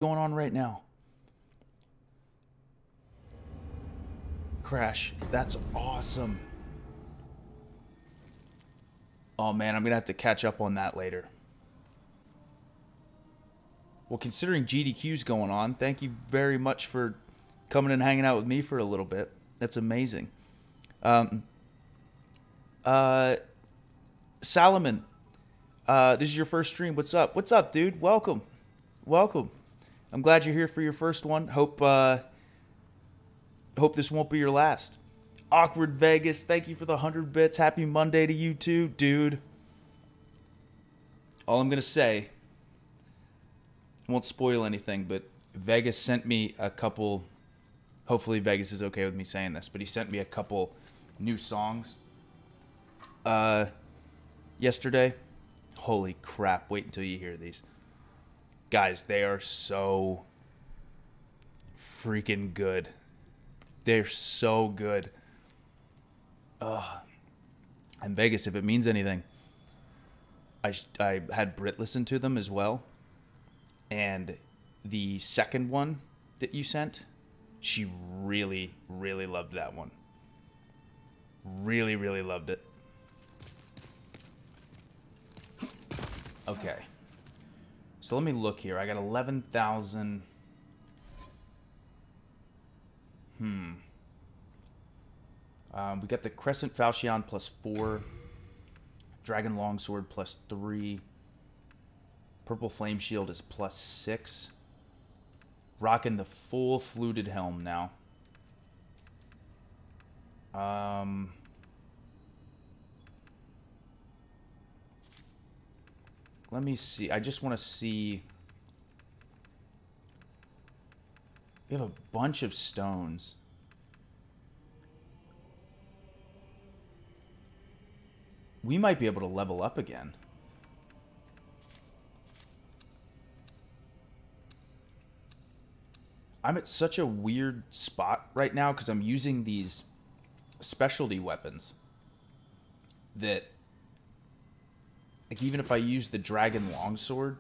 going on right now? Crash. That's awesome. Oh man, I'm gonna have to catch up on that later. Well, considering GDQ's going on, thank you very much for coming and hanging out with me for a little bit. That's amazing. Salomon, this is your first stream. What's up? What's up, dude? Welcome. Welcome. I'm glad you're here for your first one. Hope this won't be your last. Awkward Vegas, thank you for the 100 bits. Happy Monday to you too, dude. All I'm going to say, I won't spoil anything, but Vegas sent me a couple, hopefully Vegas is okay with me saying this, but he sent me a couple new songs yesterday. Holy crap, wait until you hear these. Guys, they are so freaking good. They're so good. And Vegas, if it means anything, I had Britt listen to them as well. And the second one that you sent, she really, really loved that one. Really, really loved it. Okay. So let me look here. I got 11,000. We got the Crescent Falchion +4, Dragon Longsword +3, Purple Flame Shield is +6. Rocking the full fluted helm now. Let me see. I just want to see. We have a bunch of stones. We might be able to level up again. I'm at such a weird spot right now because I'm using these specialty weapons that, like, even if I use the Dragon Longsword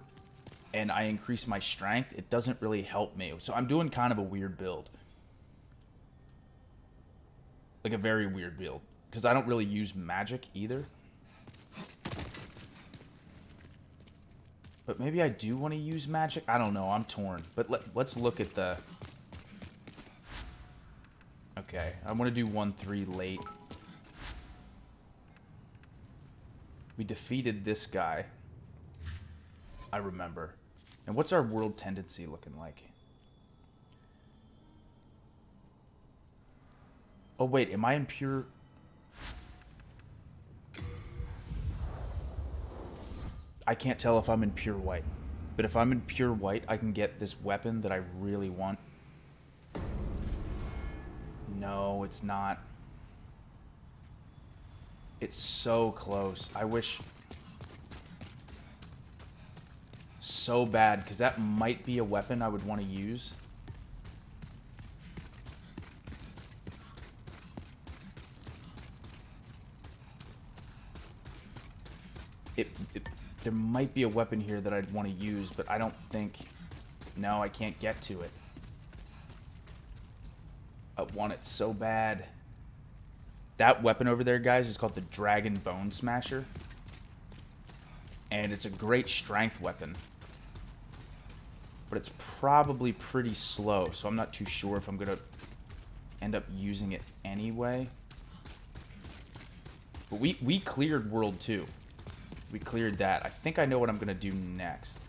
and I increase my strength, it doesn't really help me. So I'm doing kind of a weird build. Like a very weird build. Because I don't really use magic either. But maybe I do want to use magic. I don't know. I'm torn. But let's look at the... Okay. I want to do 1-3 late. We defeated this guy. I remember. And what's our world tendency looking like? Oh, wait. Am I in pure... I can't tell if I'm in pure white. But if I'm in pure white, I can get this weapon that I really want. No, it's not. It's so close. I wish... So bad, because that might be a weapon I would want to use. There might be a weapon here that I'd want to use, but I don't think... No, I can't get to it. I want it so bad. That weapon over there, guys, is called the Dragon Bone Smasher. And it's a great strength weapon. But it's probably pretty slow, so I'm not too sure if I'm going to end up using it anyway. But we cleared World 2. We cleared that. I think I know what I'm going to do next.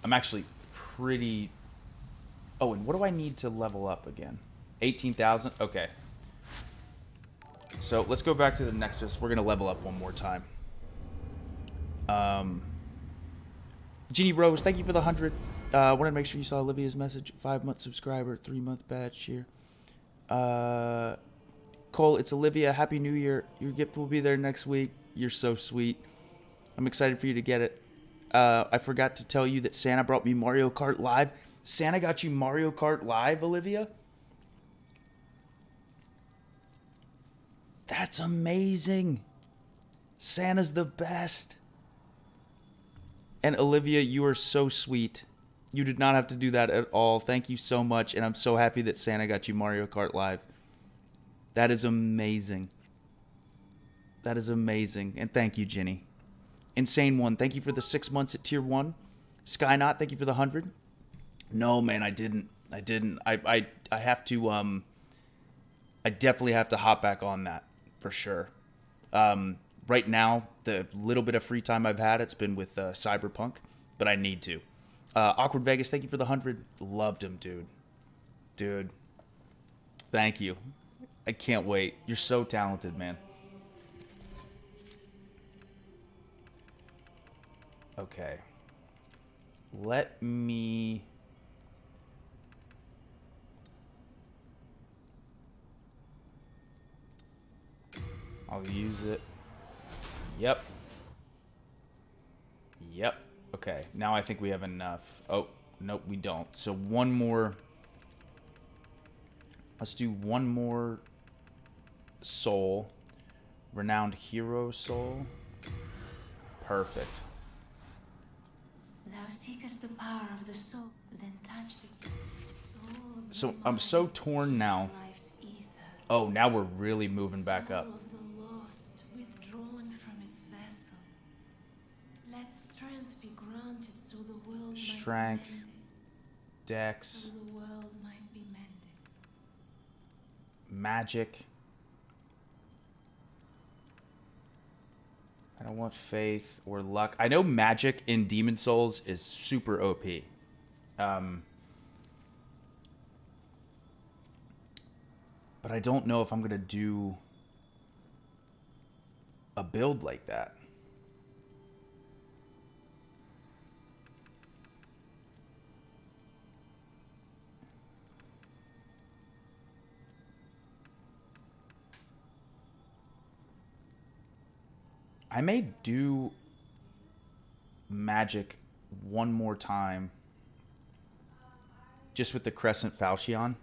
I'm actually pretty... Oh, and what do I need to level up again? 18,000? Okay. So, let's go back to the Nexus. We're going to level up one more time. Jeannie Rose, thank you for the 100. Wanted to make sure you saw Olivia's message. 5-month subscriber, 3-month badge here. Cole, it's Olivia. Happy New Year. Your gift will be there next week. You're so sweet. I'm excited for you to get it. I forgot to tell you that Santa brought me Mario Kart Live. Santa got you Mario Kart Live, Olivia? That's amazing. Santa's the best. And Olivia, you are so sweet. You did not have to do that at all. Thank you so much. And I'm so happy that Santa got you Mario Kart Live. That is amazing. That is amazing. And thank you, Ginny. Insane One, thank you for the 6 months at tier 1. Skyknot, thank you for the 100. No, man, I didn't. I have to, I definitely have to hop back on that, for sure. Right now, the little bit of free time I've had, it's been with Cyberpunk, but I need to. Awkward Vegas, thank you for the 100. Loved him, dude. Dude, thank you. I can't wait. You're so talented, man. Okay. Let me... I'll use it. Yep. Yep. Okay, now I think we have enough. Oh, nope, we don't. So one more... Let's do one more soul. Renowned hero soul. Perfect. Thou seekest the power of the soul, then touch the soul of the So I'm so torn now. Oh, now we're really moving back up. Soul of the lost, withdrawn from its vessel. Let strength be granted so the world Strength, might be mended. Dex, So the world might be mended. magic. I don't want faith or luck. I know magic in Demon Souls is super OP. But I don't know if I'm going to do a build like that. I may do magic one more time just with the Crescent Falchion.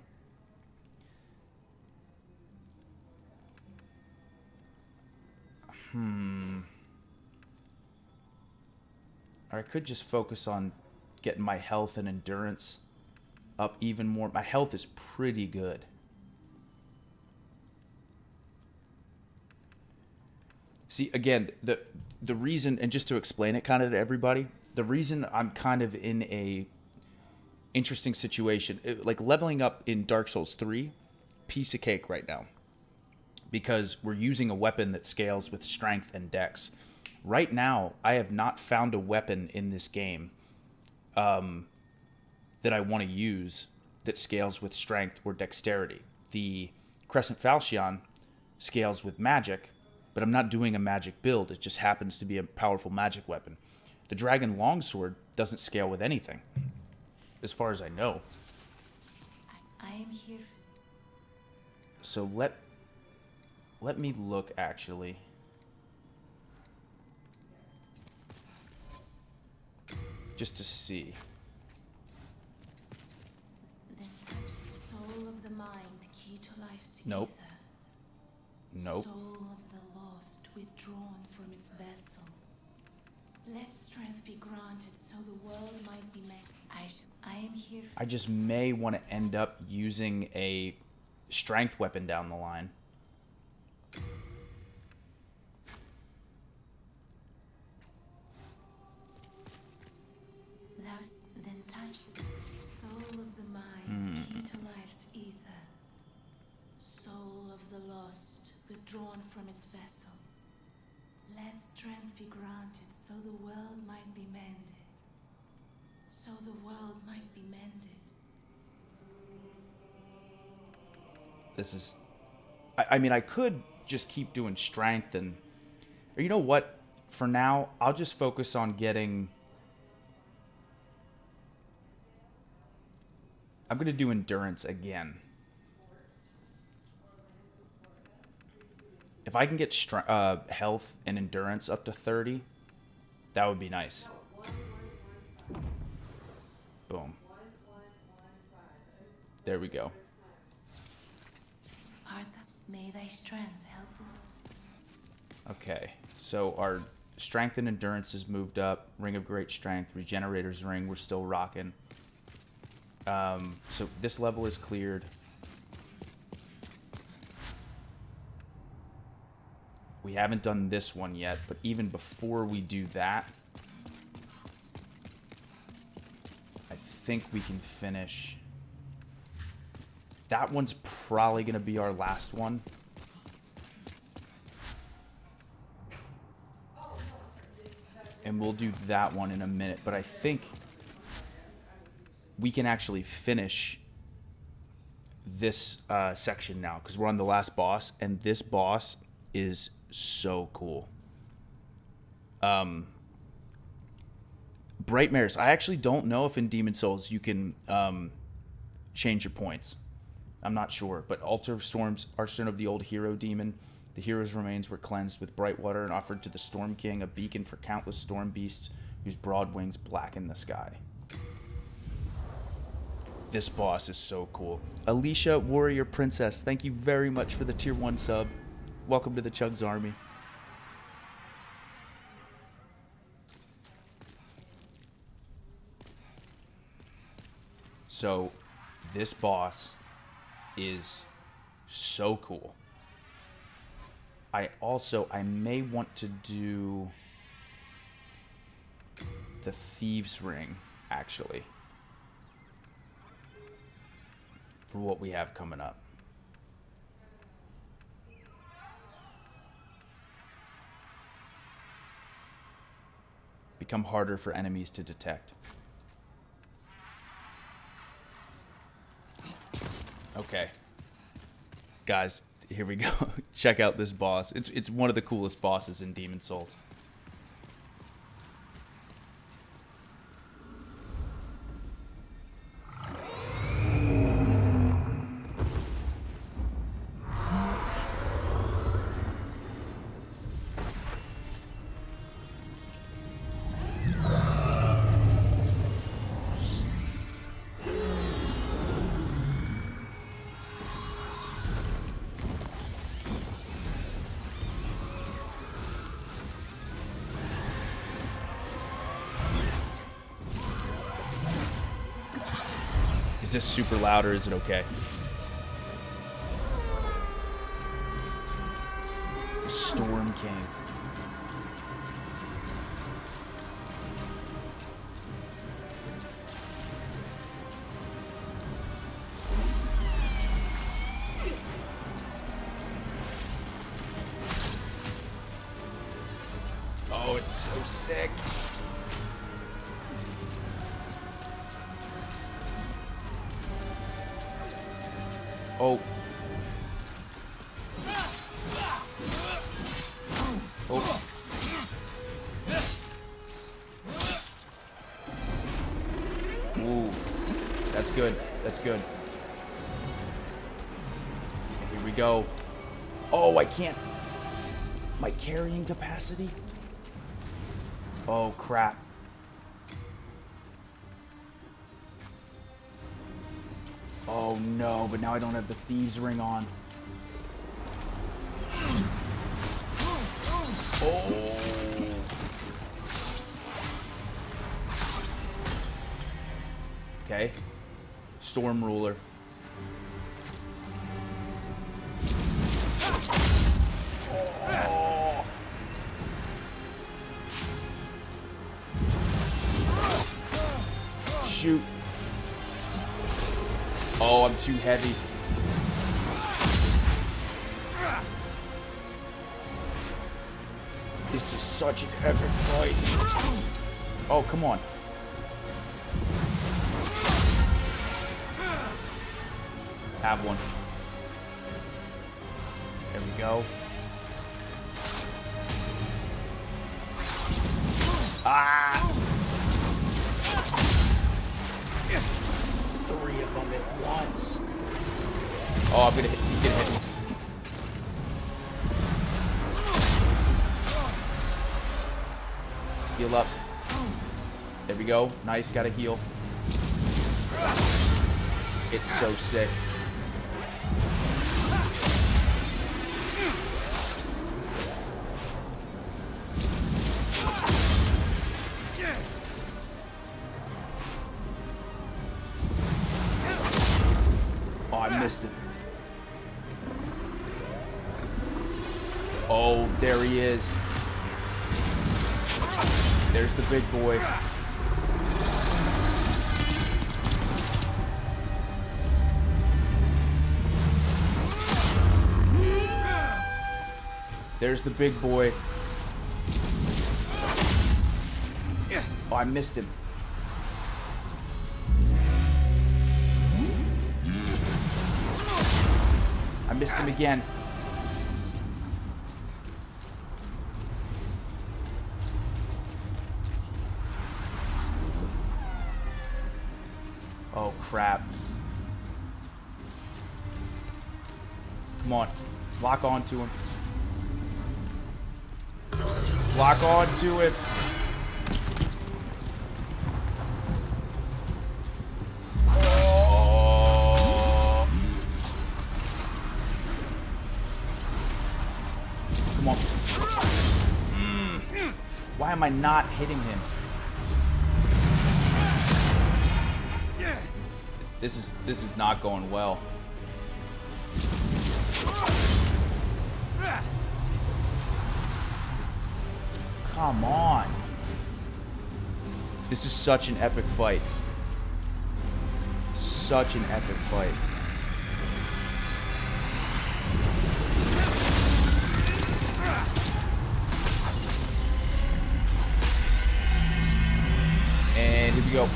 Or I could just focus on getting my health and endurance up even more. My health is pretty good. See, again, the reason, and just to explain it kind of to everybody, the reason I'm kind of in a interesting situation, like leveling up in Dark Souls 3, piece of cake right now. Because we're using a weapon that scales with strength and dex. Right now, I have not found a weapon in this game that I want to use that scales with strength or dexterity. The Crescent Falchion scales with magic, but I'm not doing a magic build. It just happens to be a powerful magic weapon. The Dragon Longsword doesn't scale with anything, as far as I know. I am here. So let me look, actually. Just to see. Then touch the soul of the mind, key to life's Nope. ether. Nope. Soul of the lost, withdrawn from its vessel. Let strength be granted so the world might be met. I am here. I just may want to end up using a strength weapon down the line. Then touch the soul of the mind, key to life's ether. Soul of the lost, withdrawn from its vessel. Let strength be granted so the world might be mended. So the world might be mended. This is... I mean, I could just keep doing strength and... Or you know what? For now, I'll just focus on getting... I'm going to do endurance again. If I can get health and endurance up to 30, that would be nice. Boom. There we go. May thy strength help thee. Okay, so our strength and endurance is moved up. Ring of Great Strength, Regenerator's Ring, we're still rocking. So this level is cleared. We haven't done this one yet, but even before we do that, I think we can finish. That one's probably going to be our last one. And we'll do that one in a minute, but I think we can actually finish this section now because we're on the last boss, and this boss is so cool. Brightmares. I actually don't know if in Demon Souls you can change your points. I'm not sure, but Altar of Storms, Arsenal of the Old Hero Demon. The hero's remains were cleansed with bright water and offered to the Storm King, a beacon for countless storm beasts whose broad wings blacken the sky. This boss is so cool. Alicia, Warrior Princess, thank you very much for the tier 1 sub. Welcome to the CHUGS Army. So, this boss is so cool. I may want to do the Thieves' Ring, actually, for what we have coming up. Become harder for enemies to detect. Okay. Guys, here we go. Check out this boss. It's one of the coolest bosses in Demon Souls. Is this super loud or is it okay? Storm King. Oh, it's so sick. Oh. Oh. Ooh. That's good. That's good. Here we go. Oh, I can't. My carrying capacity? Oh, crap. Oh no, but now I don't have the Thieves' Ring on. Oh. Okay. Storm Ruler. Oh. Shoot. Oh, I'm too heavy. This is such an epic fight. Oh, come on. Have one. There we go. Ah! 3 of them at once. Oh, I'm gonna hit. He's gonna hit me. Heal up. There we go. Nice, gotta heal. It's so sick. missed him. Oh, there he is. There's the big boy. There's the big boy. Oh, I missed him. I missed him again. Oh, crap. Come on. Lock on to him. Lock on to it. Oh. Come on. Why am I not hitting him? This is not going well. Come on. This is such an epic fight. Such an epic fight. And here we go.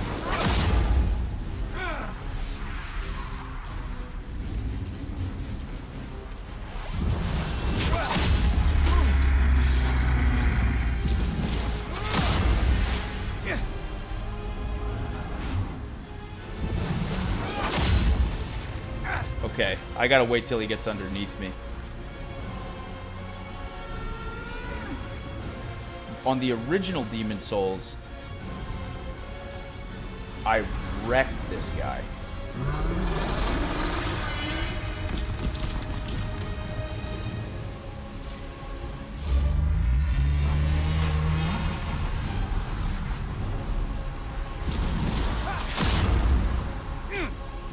Okay, I gotta wait till he gets underneath me. On the original Demon Souls, I wrecked this guy.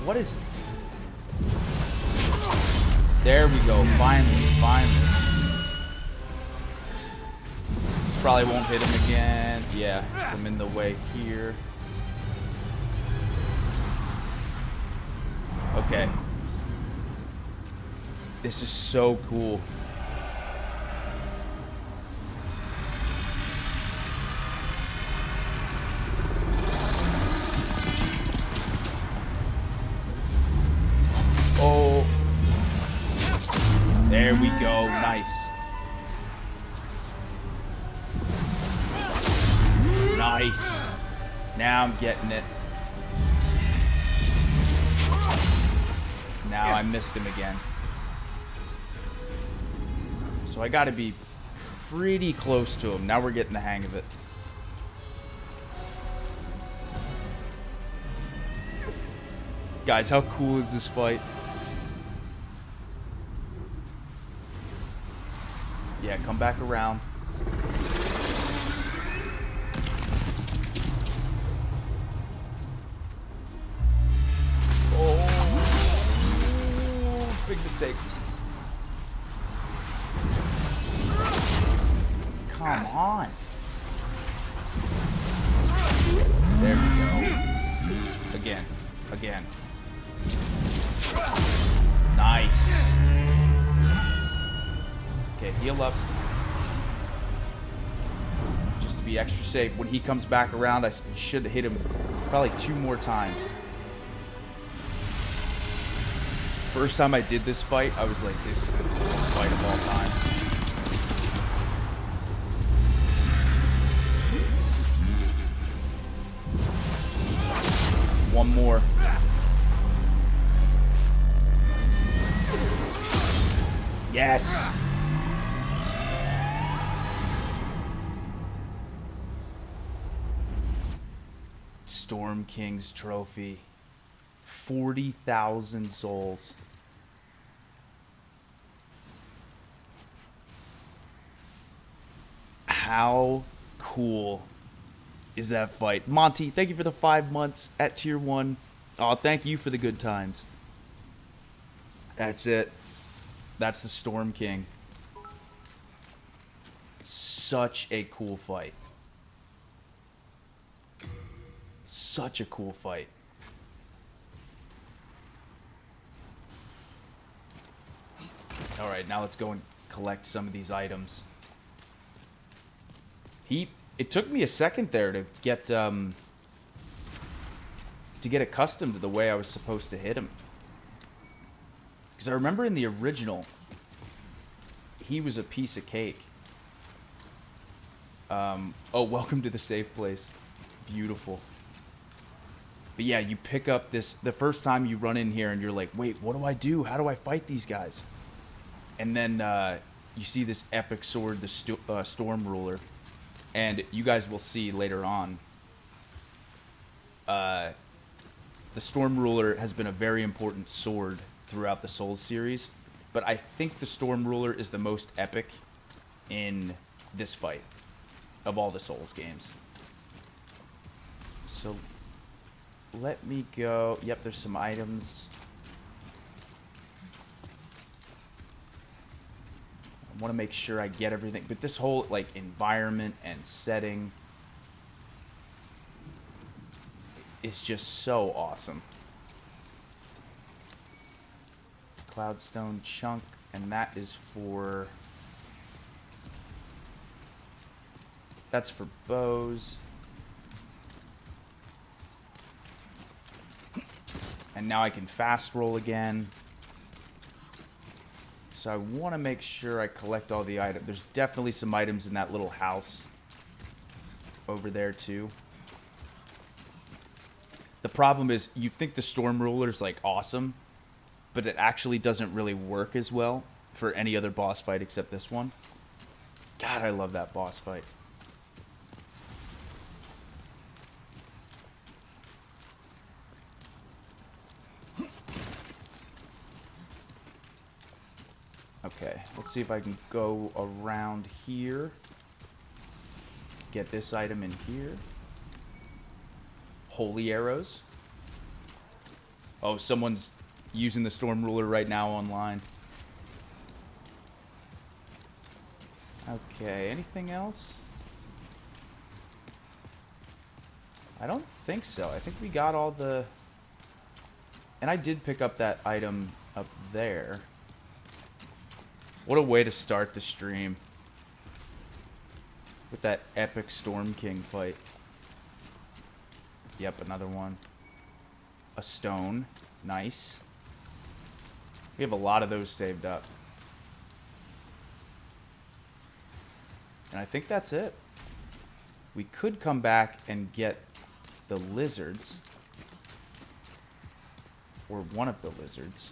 What is... There we go. Finally, finally. Probably won't hit him again. Yeah, 'cause I'm in the way here. Okay. This is so cool. Oh. There we go. Nice. Nice. Now I'm getting it. Now I missed him again. So I gotta be pretty close to him. Now we're getting the hang of it. Guys, how cool is this fight? Yeah, come back around. Oh, big mistake. Come on. There we go. Again. Again. Nice. Okay, heal up. Just to be extra safe. When he comes back around, I should hit him probably 2 more times. First time I did this fight, I was like, this is the coolest fight of all time. One more. Yes! Storm King's trophy. 40,000 souls. How cool is that fight? Monty, thank you for the 5 months at tier 1. Oh, thank you for the good times. That's it. That's the Storm King. Such a cool fight. Such a cool fight. Alright, now let's go and collect some of these items. It took me a second there to get accustomed to the way I was supposed to hit him. Because I remember in the original, he was a piece of cake. Oh, welcome to the safe place. Beautiful. But yeah, you pick up this, the first time you run in here and you're like, wait, what do I do? How do I fight these guys? And then you see this epic sword, the Storm Ruler. And you guys will see later on, the Storm Ruler has been a very important sword throughout the Souls series. But I think the Storm Ruler is the most epic in this fight of all the Souls games. So let me go. Yep, there's some items. I want to make sure I get everything, but this whole like environment and setting is just so awesome. Cloudstone chunk, and that is for, that's for bows. And now I can fast roll again. So I want to make sure I collect all the items. There's definitely some items in that little house over there too. The problem is you think the Storm Ruler is like awesome, but it actually doesn't really work as well for any other boss fight except this one. God, I love that boss fight. Okay, let's see if I can go around here. Get this item in here. Holy arrows. Oh, someone's using the Storm Ruler right now online. Okay, anything else? I don't think so. I think we got all the... And I did pick up that item up there. What a way to start the stream. With that epic Storm King fight. Yep, another one. A stone. Nice. We have a lot of those saved up. And I think that's it. We could come back and get the lizards. Or one of the lizards.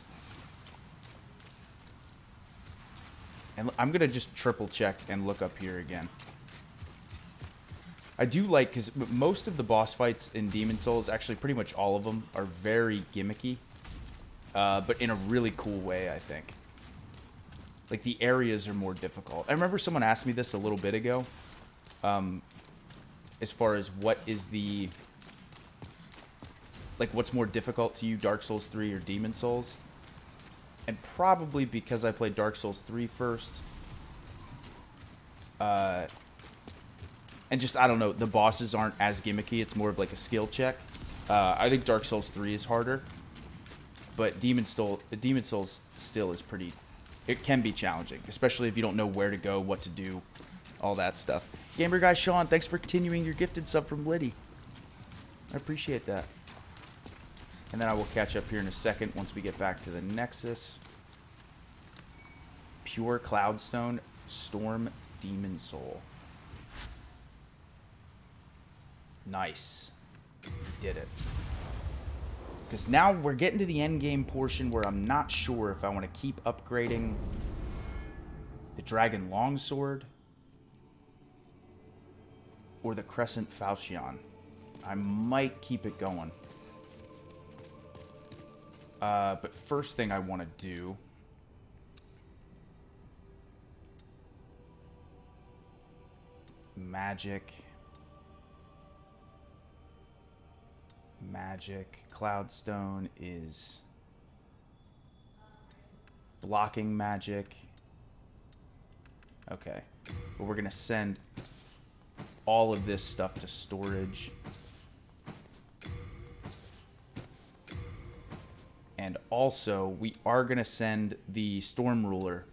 And I'm going to just triple check and look up here again. I do like, because most of the boss fights in Demon Souls, actually pretty much all of them, are very gimmicky. But in a really cool way, I think. Like, the areas are more difficult. I remember someone asked me this a little bit ago. As far as what is the... Like, what's more difficult to you, Dark Souls 3 or Demon Souls? And probably because I played Dark Souls 3 first. And just, I don't know, the bosses aren't as gimmicky. It's more of like a skill check. I think Dark Souls 3 is harder. But Demon Souls still is pretty... It can be challenging. Especially if you don't know where to go, what to do. All that stuff. Gamer Guy Sean, thanks for continuing your gifted sub from Liddy. I appreciate that. And then I will catch up here in a second once we get back to the Nexus. Pure Cloudstone, Storm Demon Soul. Nice. We did it. Because now we're getting to the end game portion where I'm not sure if I want to keep upgrading the Dragon Longsword or the Crescent Falchion. I might keep it going. But first thing I want to do... Magic. Cloudstone is blocking magic. Okay. But we're going to send all of this stuff to storage. And also, we are going to send the Storm Ruler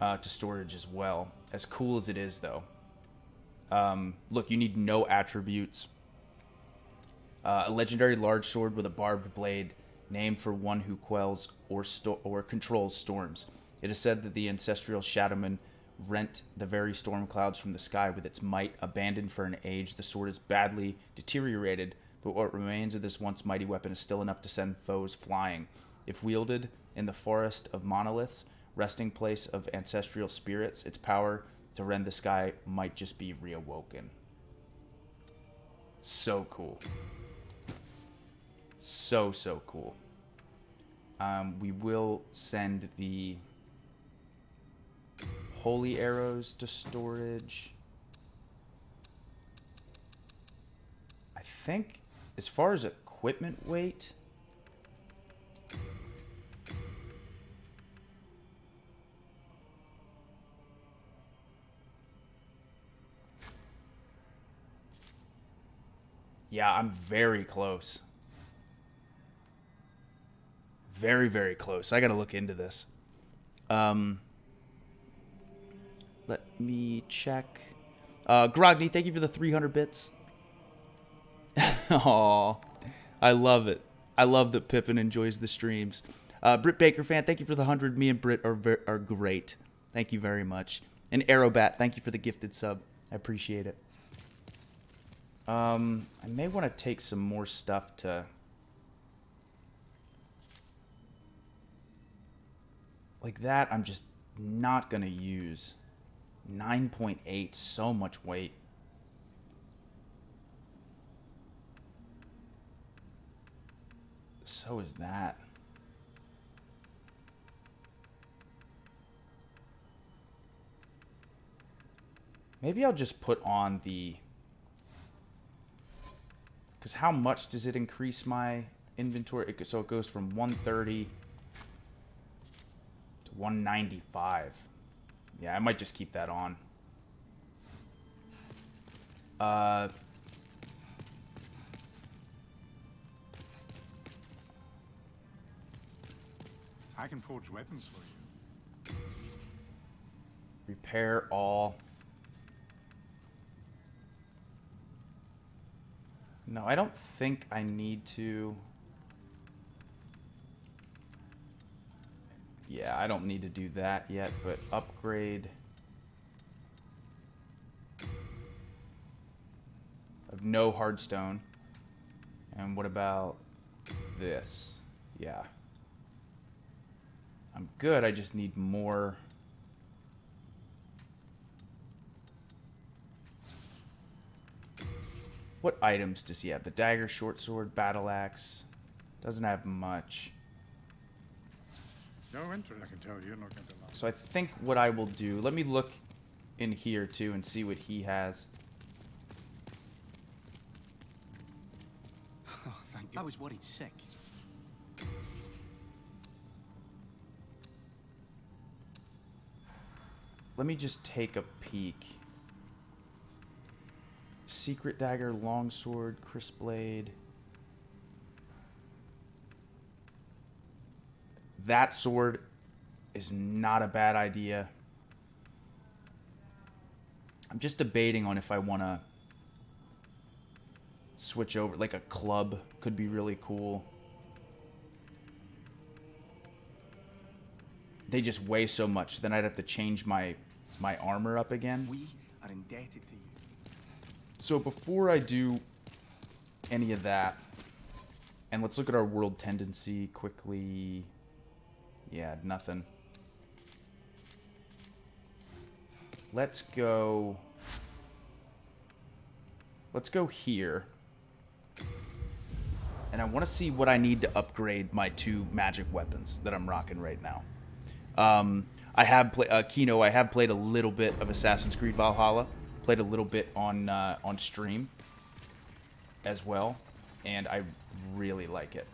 to storage as well. As cool as it is, though. Look, you need no attributes. A legendary large sword with a barbed blade, named for one who quells or controls storms. It is said that the ancestral Shadowman rent the very storm clouds from the sky with its might. Abandoned for an age, the sword is badly deteriorated, but what remains of this once mighty weapon is still enough to send foes flying. If wielded in the forest of monoliths, resting place of ancestral spirits, its power to rend the sky might just be reawoken. So cool. So cool. We will send the holy arrows to storage. I think as far as equipment weight, yeah, I'm very close. Very close. I gotta look into this. Let me check. Grogny, thank you for the 300 bits. Aw, I love it. I love that Pippin enjoys the streams. Britt Baker fan, thank you for the 100. Me and Britt are great. Thank you very much. And Aerobat, thank you for the gifted sub. I appreciate it. I may want to take some more stuff to... Like that, I'm just not going to use. 9.8, so much weight. So is that. Maybe I'll just put on the... Because how much does it increase my inventory? So it goes from 130 to 195. Yeah, I might just keep that on. I can forge weapons for you. Repair all. No, I don't think I need to. Yeah, I don't need to do that yet, but upgrade. Of no hardstone. And what about this? Yeah. I'm good, I just need more. What items does he have? The dagger, short sword, battle axe. Doesn't have much. No winter, I can tell you're not going to love. So I think what I will do, let me look in here too and see what he has. Oh, thank you. I was worried sick. Let me just take a peek. Secret dagger, longsword, crisp blade. That sword is not a bad idea. I'm just debating on if I want to switch over. Like a club could be really cool. They just weigh so much, then I'd have to change my armor up again. We are indebted to you. So before I do any of that, and let's look at our world tendency quickly. Yeah, nothing. Let's go here. And I want to see what I need to upgrade my 2 magic weapons that I'm rocking right now. I have played Kino. I have played a little bit of Assassin's Creed Valhalla. Played a little bit on stream as well, and I really like it.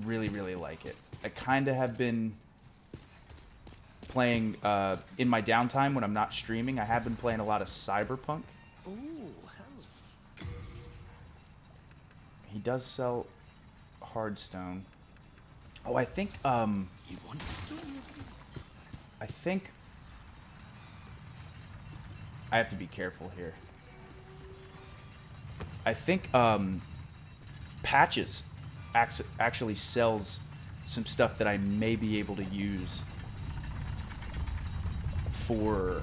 Really, really like it. I kind of have been playing in my downtime when I'm not streaming. I have been playing a lot of Cyberpunk. Oh, hell. He does sell Hardstone. Oh, I think You want I think I have to be careful here. I think Patches actually sells some stuff that I may be able to use for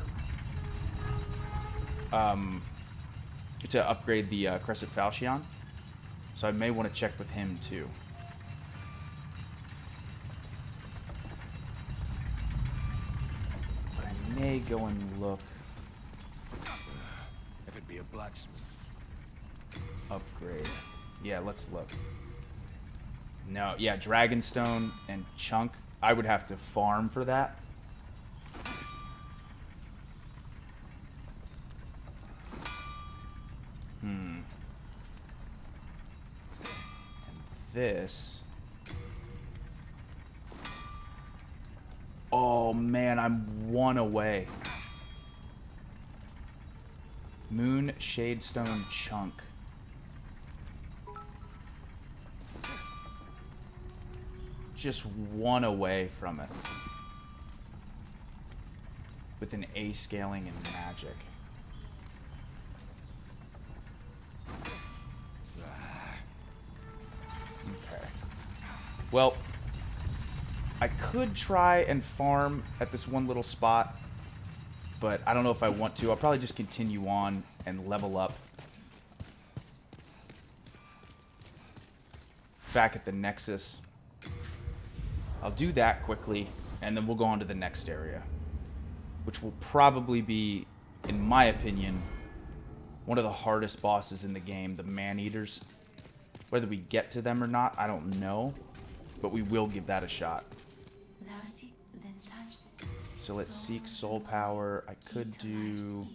to upgrade the Crescent Falchion. So I may want to check with him too. But I may go and look. if it be a blacksmith? Upgrade. Yeah, let's look. No, yeah, Dragonstone and Chunk. I would have to farm for that. And this. Oh man, I'm one away. Moon Shadestone Chunk. Just one away from it. With an A scaling and magic. Okay. Well, I could try and farm at this one little spot, but I don't know if I want to. I'll probably just continue on and level up back at the Nexus. I'll do that quickly, and then we'll go on to the next area, which will probably be, in my opinion, one of the hardest bosses in the game, the Man-Eaters. Whether we get to them or not, I don't know, but we will give that a shot. Thou seek, then touch. So let's seek soul power. I could do...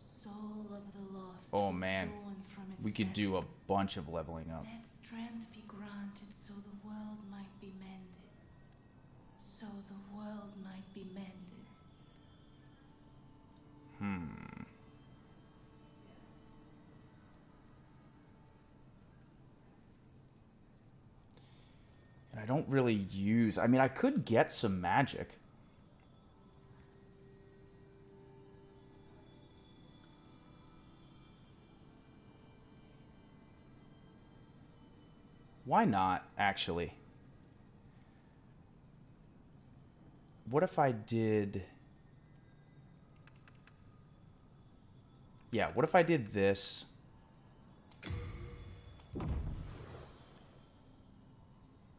Soul of the lost, Oh man, withdrawn from its we could do a vessel. bunch of leveling up. Let strength be granted so the world might be mended. So the world might be mended. And I don't really use... I mean, I could get some magic. Why not, actually? What if I did... Yeah, what if I did this?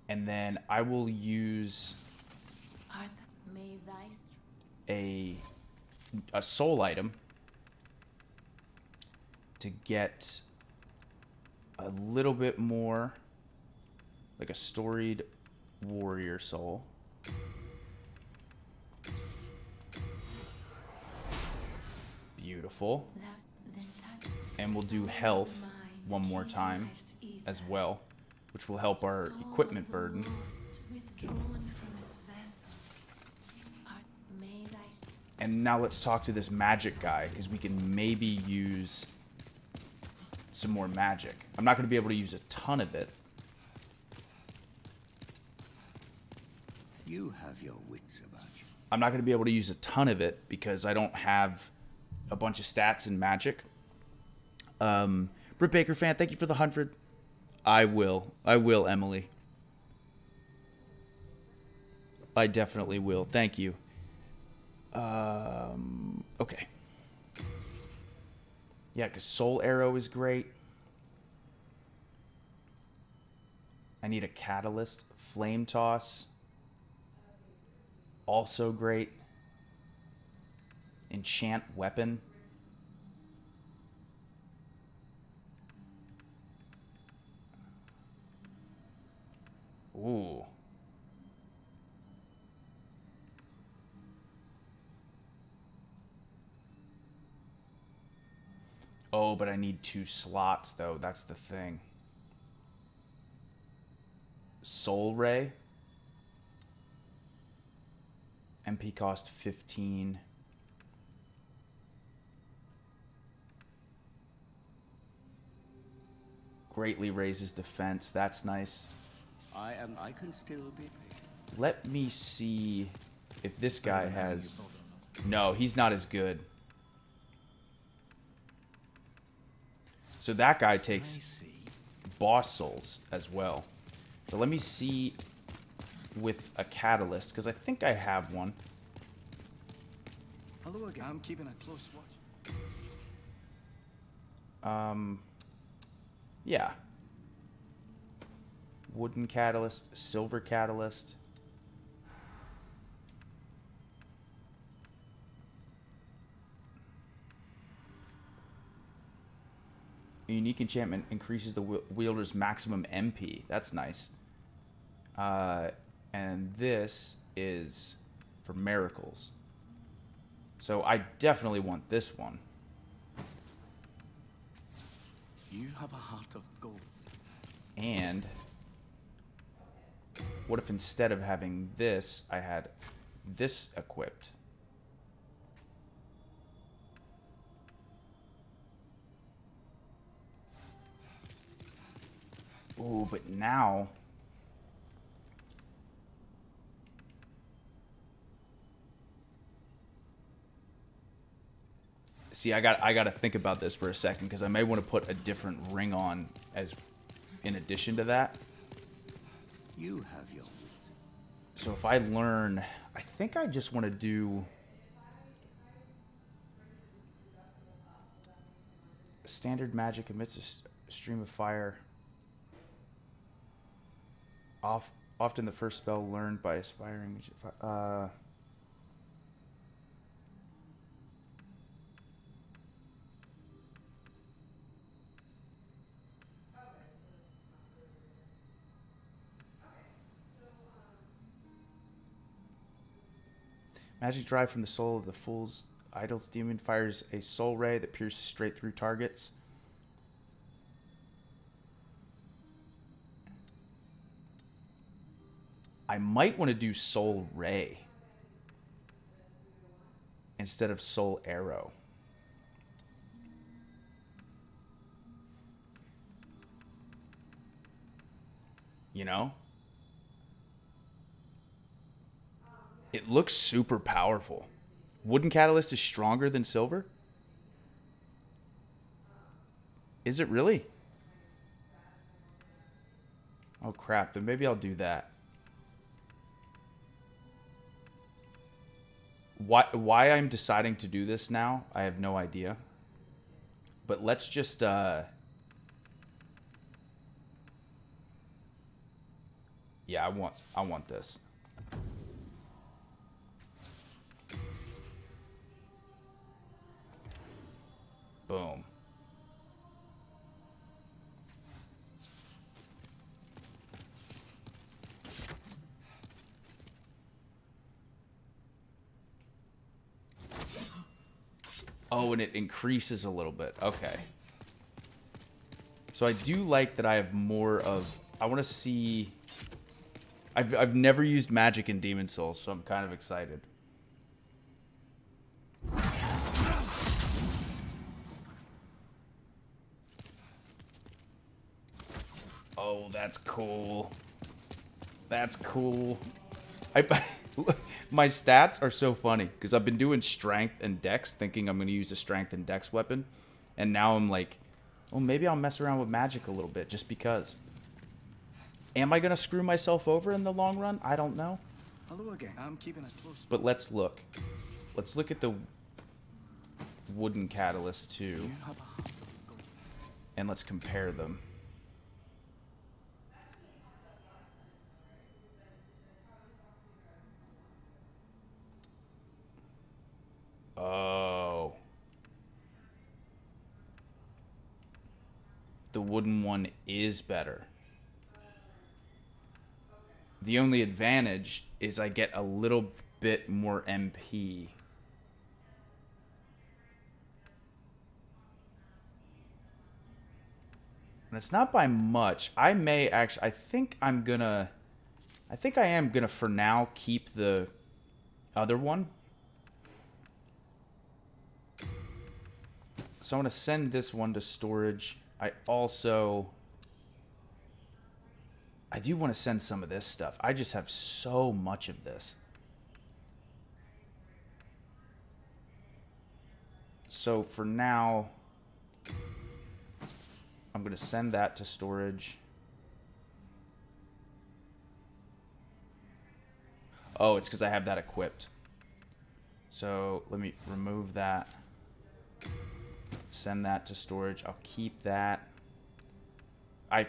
And then I will use Art, may thy a soul item to get a little bit more, like a storied warrior soul. Beautiful. thou then touch. And we'll do health one more time as well, which will help our equipment burden. And now let's talk to this magic guy, because we can maybe use some more magic. I'm not going to be able to use a ton of it. You have your wits about you. I'm not going to be able to use a ton of it because I don't have a bunch of stats in magic. Britt Baker fan, thank you for the 100. I will, Emily. I definitely will. Thank you. Okay. Yeah, because Soul Arrow is great. I need a Catalyst. Flame Toss. Also great. Enchant Weapon. Ooh. Oh, but I need 2 slots, though. That's the thing. Soul Ray. MP cost 15. Greatly raises defense. That's nice. I can still be patient. Let me see if this guy has... No, he's not as good. So that guy takes boss souls as well. So let me see with a catalyst, because I think I have one. Hello again. I'm keeping a close watch. Yeah. Wooden catalyst, silver catalyst. A unique enchantment increases the wielder's maximum MP. That's nice. And this is for miracles. So I definitely want this one. You have a heart of gold. And what if instead of having this, I had this equipped? Ooh, but now... See, I got to think about this for a second, because I may want to put a different ring on as in addition to that. You have your... So if I learn, I think I just want to do standard magic emits a stream of fire. Often the first spell learned by aspiring. Magic derived from the soul of the fool's idol's demon fires a soul ray that pierces straight through targets. I might want to do soul ray instead of soul arrow. You know? It looks super powerful. Wooden catalyst is stronger than silver? Is it really? Oh crap, then maybe I'll do that. Why I'm deciding to do this now, I have no idea. But let's just yeah, I want this. Boom. Oh, and it increases a little bit. Okay. So I do like that I have more of... I want to see... I've never used magic in Demon Souls, so I'm kind of excited. Oh, that's cool. That's cool. My stats are so funny because I've been doing strength and dex thinking I'm going to use a strength and dex weapon. And now I'm like, oh, maybe I'll mess around with magic a little bit just because. Am I going to screw myself over in the long run? I don't know. Hello again. I'm keeping it close. But let's look. Let's look at the wooden catalyst too. And let's compare them. Oh. The wooden one is better. The only advantage is I get a little bit more MP. And it's not by much. I may actually... I think I'm gonna... I think I am going to, for now, keep the other one. So I'm going to send this one to storage. I do want to send some of this stuff. I just have so much of this. So for now, I'm going to send that to storage. Oh, it's because I have that equipped. So let me remove that. Send that to storage. I'll keep that.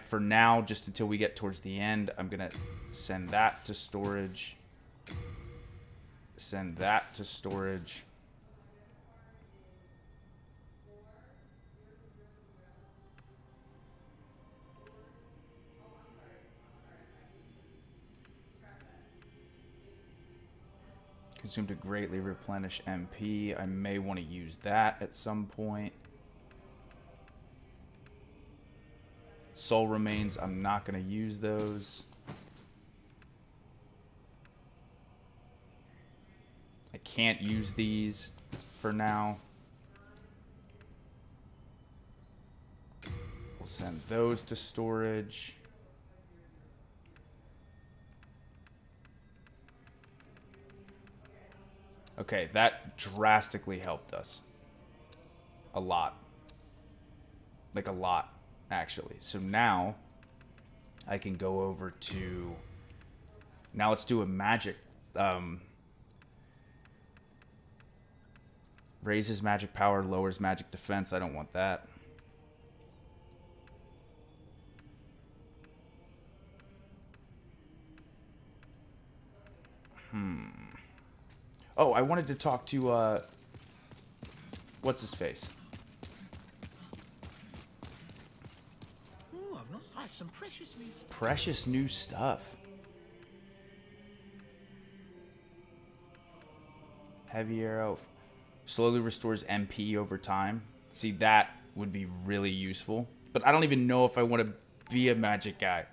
For now, just until we get towards the end, I'm going to send that to storage. Send that to storage. Consume to greatly replenish MP. I may want to use that at some point. Soul remains. I'm not going to use those. I can't use these for now. We'll send those to storage. Okay, that drastically helped us. A lot. Like a lot, actually. So now, I can go over to... Now let's do a magic... raises magic power, lowers magic defense. I don't want that. Oh, I wanted to talk to, what's his face? Ooh, I have some precious news. Precious new stuff. Heavy arrow. Slowly restores MP over time. See, that would be really useful. But I don't even know if I want to be a magic guy.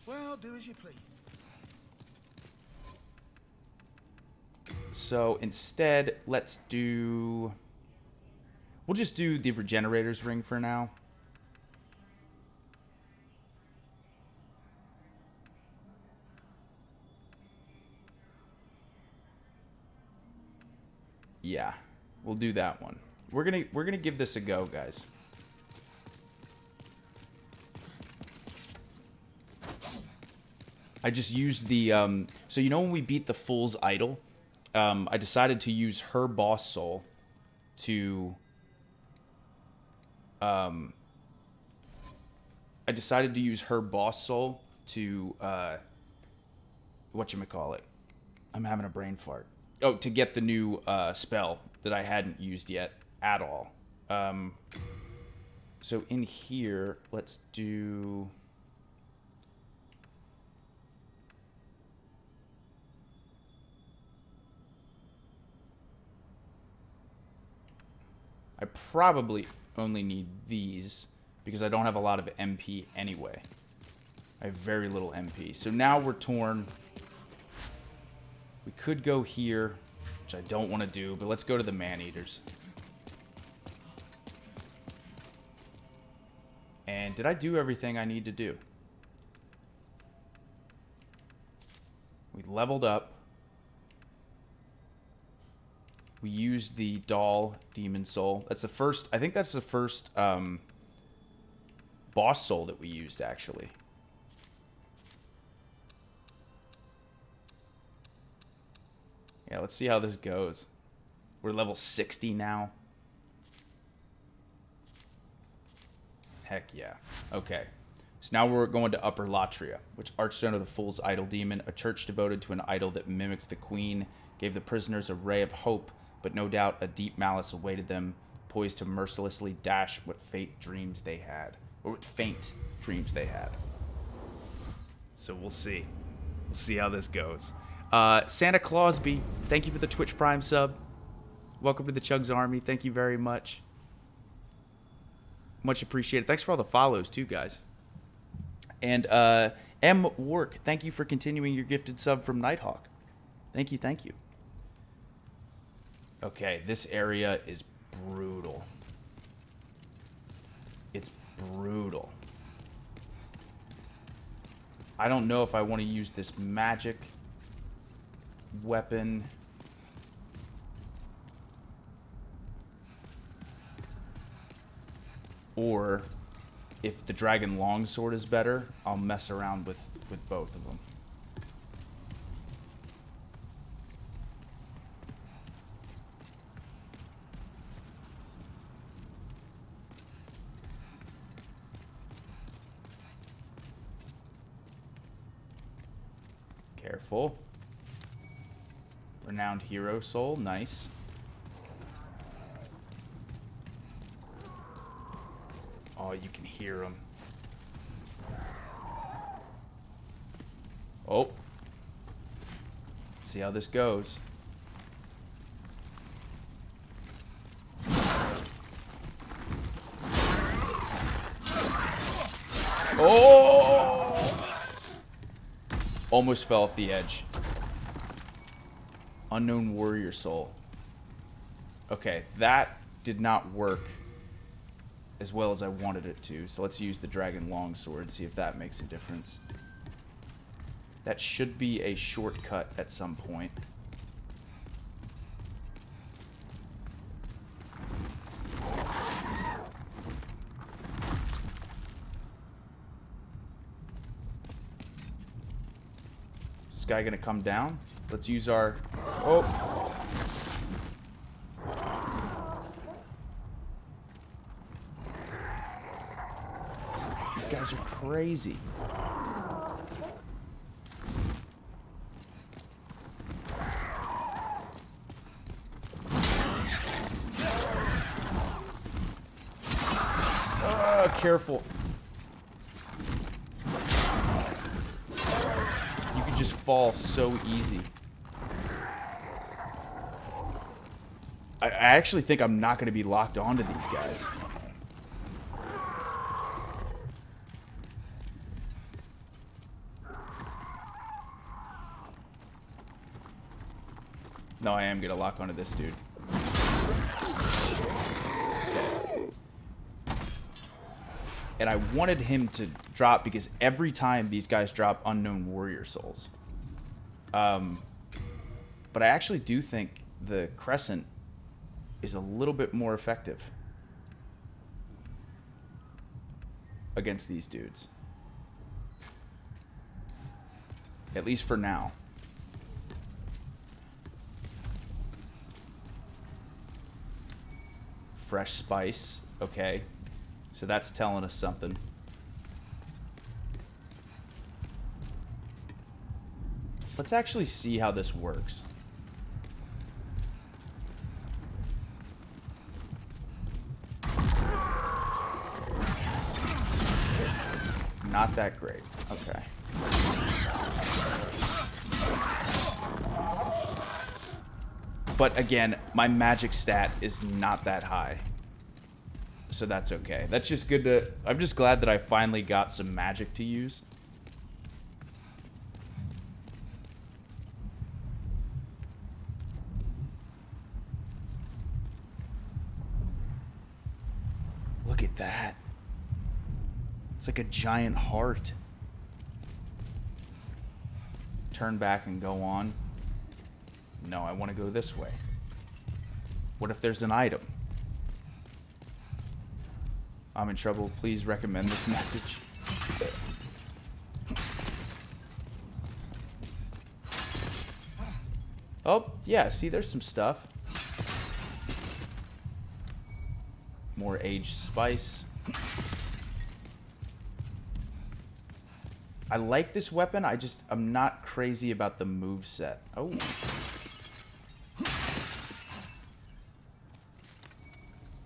Well, do as you please. So instead, let's do... We'll just do the Regenerator's Ring for now. Yeah, we'll do that one. We're gonna give this a go, guys. I just used the so you know when we beat the Fool's Idol, I decided to use her boss soul to whatchamacallit? I'm having a brain fart. Oh, to get the new spell that I hadn't used yet at all. So in here, let's do... I probably only need these because I don't have a lot of MP anyway. I have very little MP. So now we're torn. We could go here, which I don't want to do, but let's go to the Man-Eaters. And did I do everything I need to do? We leveled up. We used the Doll Demon Soul. That's the first, I think that's the first boss soul that we used, actually. Yeah, let's see how this goes. We're level 60 now. Heck yeah. Okay. So now we're going to Upper Latria, which Archstone of the Fool's Idol Demon, a church devoted to an idol that mimicked the queen, gave the prisoners a ray of hope, but no doubt a deep malice awaited them, poised to mercilessly dash what faint dreams they had. So we'll see. We'll see how this goes. Santa Clausby, thank you for the Twitch Prime sub. Welcome to the Chugs Army. Thank you very much. Much appreciated. Thanks for all the follows too, guys. And M. Work, thank you for continuing your gifted sub from Nighthawk. Thank you, thank you. Okay, this area is brutal. It's brutal. I don't know if I want to use this magic weapon. Or if the dragon longsword is better, I'll mess around with both of them. Careful. Renowned hero soul, nice. Oh, you can hear him. Oh. Let's see how this goes. Oh! Almost fell off the edge. Unknown warrior soul. Okay, that did not work as well as I wanted it to. So let's use the dragon longsword and see if that makes a difference. That should be a shortcut at some point. Is this guy gonna come down? Let's use our... Oh! These guys are crazy. Careful. You can just fall so easy. I actually think I'm not going to be locked onto these guys. No, I am going to lock onto this dude. And I wanted him to drop because every time these guys drop unknown warrior souls. But I actually do think the crescent is a little bit more effective against these dudes. At least for now. Fresh spice. Okay. So that's telling us something. Let's actually see how this works. Not that great. Okay. But again, my magic stat is not that high. So that's okay. That's just good to... I'm just glad that I finally got some magic to use. Look at that. It's like a giant heart. Turn back and go on. No, I want to go this way. What if there's an item? I'm in trouble. Please recommend this message. Oh, yeah. See, there's some stuff. More aged spice. I like this weapon. I'm not crazy about the moveset. Oh.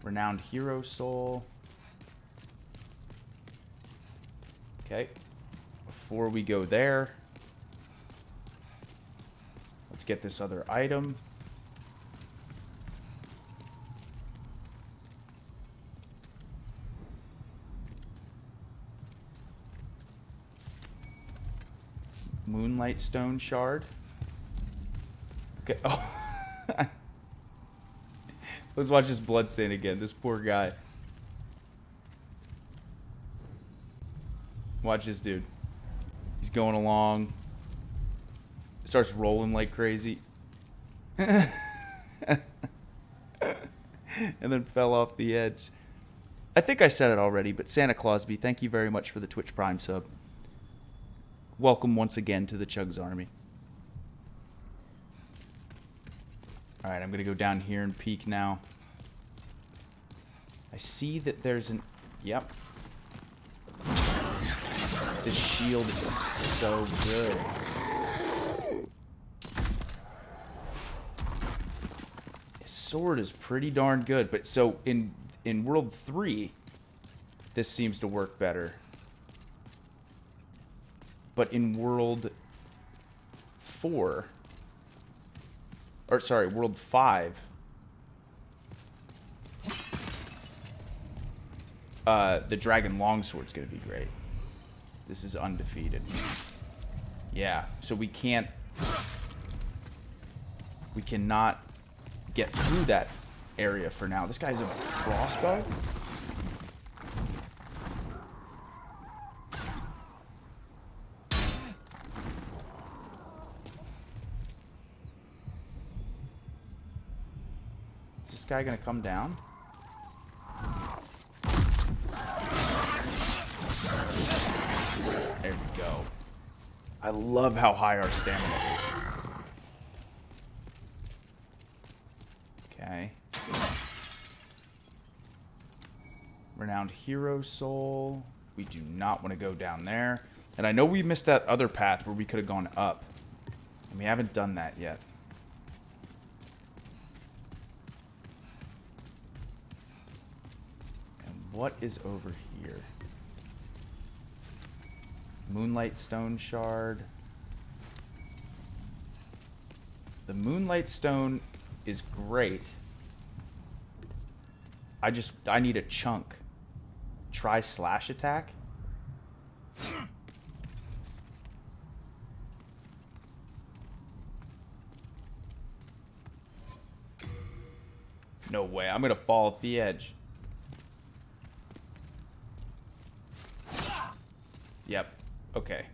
Renowned hero soul. Okay, before we go there, let's get this other item. Moonlight Stone Shard. Okay. Oh. Let's watch this bloodstain again. This poor guy. Watch this dude. He's going along. Starts rolling like crazy. And then fell off the edge. I think I said it already, but Santa Clausby, thank you very much for the Twitch Prime sub. Welcome once again to the Chugs Army. Alright, I'm going to go down here and peek now. I see that there's an... Yep. This shield is so good. His sword is pretty darn good, but so in World 3, this seems to work better. But in World 4, or sorry, World 5, the Dragon Longsword's gonna be great. This is undefeated. Yeah, so we cannot get through that area for now. This guy's a crossbow? Is this guy gonna come down? There we go. I love how high our stamina is. Okay. Renowned Hero Soul. We do not want to go down there. And I know we missed that other path where we could have gone up. And we haven't done that yet. And what is over here? Moonlight Stone Shard. The Moonlight Stone is great. I need a chunk. Try slash attack. No way, I'm gonna fall off the edge. Yep. Okay.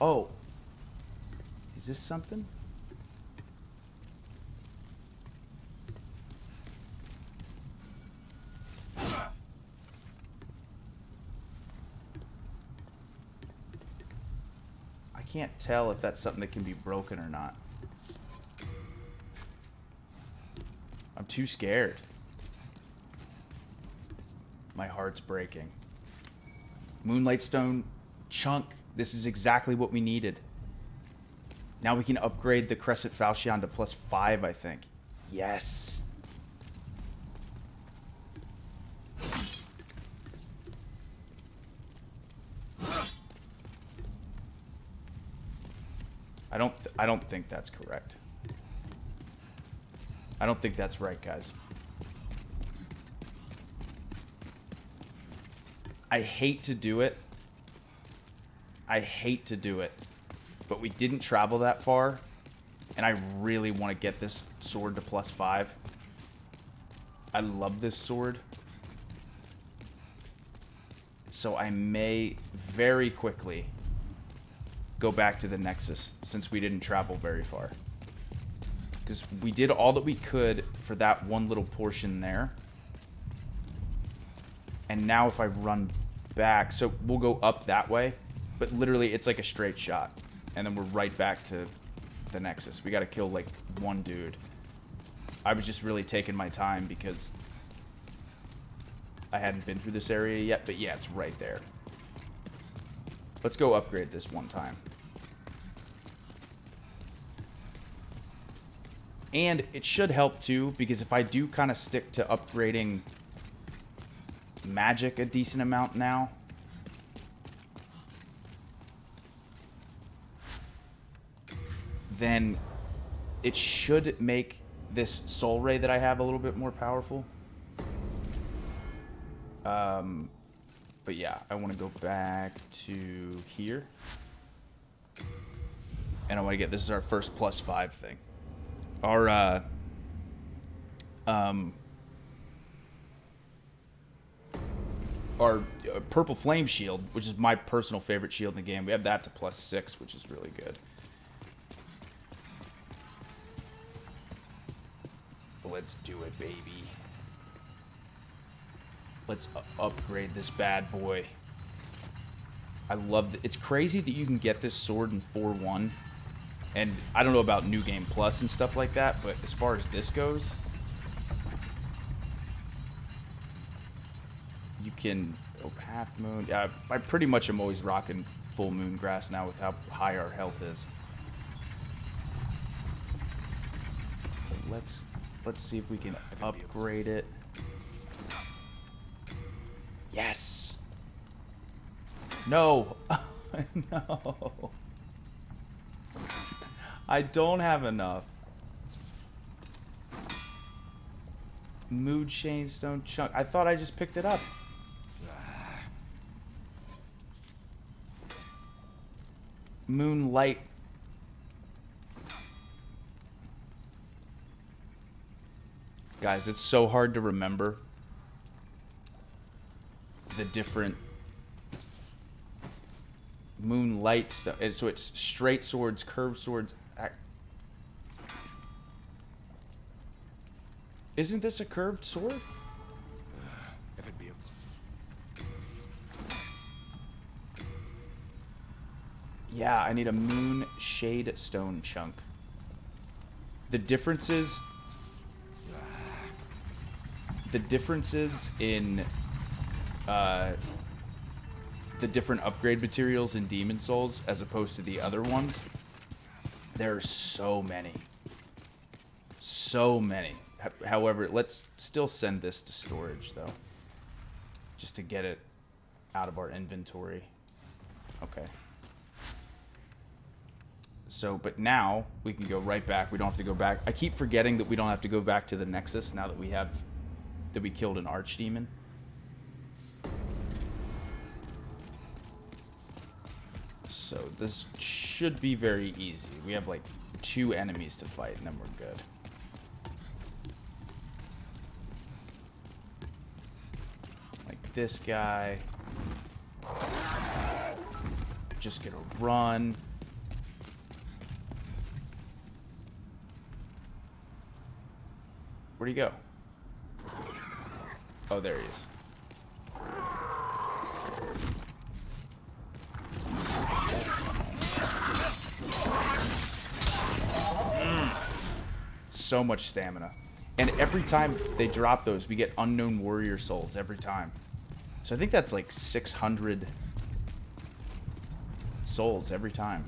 Oh. Is this something? I can't tell if that's something that can be broken or not. I'm too scared. My heart's breaking. Moonlight Stone chunk. This is exactly what we needed. Now we can upgrade the Crescent Falchion to +5, I think. Yes. I don't think that's correct. I don't think that's right, guys. I hate to do it. I hate to do it. But we didn't travel that far. And I really want to get this sword to +5. I love this sword. So I may very quickly go back to the Nexus since we didn't travel very far. Because we did all that we could for that one little portion there. And now if I run back, so we'll go up that way, but literally it's like a straight shot. And then we're right back to the Nexus. We got to kill like one dude. I was just really taking my time because I hadn't been through this area yet, but yeah, it's right there. Let's go upgrade this one time. And it should help too, because if I do kind of stick to upgrading magic a decent amount now, then it should make this soul ray that I have a little bit more powerful. But yeah, I want to go back to here. And I want to get, this is our first +5 thing. Our, our purple flame shield, which is my personal favorite shield in the game, we have that to +6, which is really good. Let's do it, baby. Let's upgrade this bad boy. I love it. It's crazy that you can get this sword in 4-1. And I don't know about New Game Plus and stuff like that, but as far as this goes, you can... Oh, half moon. Yeah, I pretty much am always rocking full moon grass now with how high our health is. But let's see if we can upgrade it. Yes! No! No! I don't have enough. Mood Shane Stone Chunk. I thought I just picked it up. Moonlight. Guys, it's so hard to remember the different moonlight stuff. So it's straight swords, curved swords. Isn't this a curved sword? If it be a... Yeah, I need a moon shade stone chunk. The differences in the different upgrade materials in Demon Souls as opposed to the other ones, there are so many. So many. However, let's still send this to storage, though. Just to get it out of our inventory. Okay. So, but now we can go right back. We don't have to go back. I keep forgetting that we don't have to go back to the Nexus now that we have... that we killed an Archdemon. So this should be very easy. We have like 2 enemies to fight and then we're good. Like this guy. Just gonna run. Where'd he go? Oh, there he is. So much stamina. And every time they drop those, we get unknown warrior souls every time. So I think that's like 600 souls every time.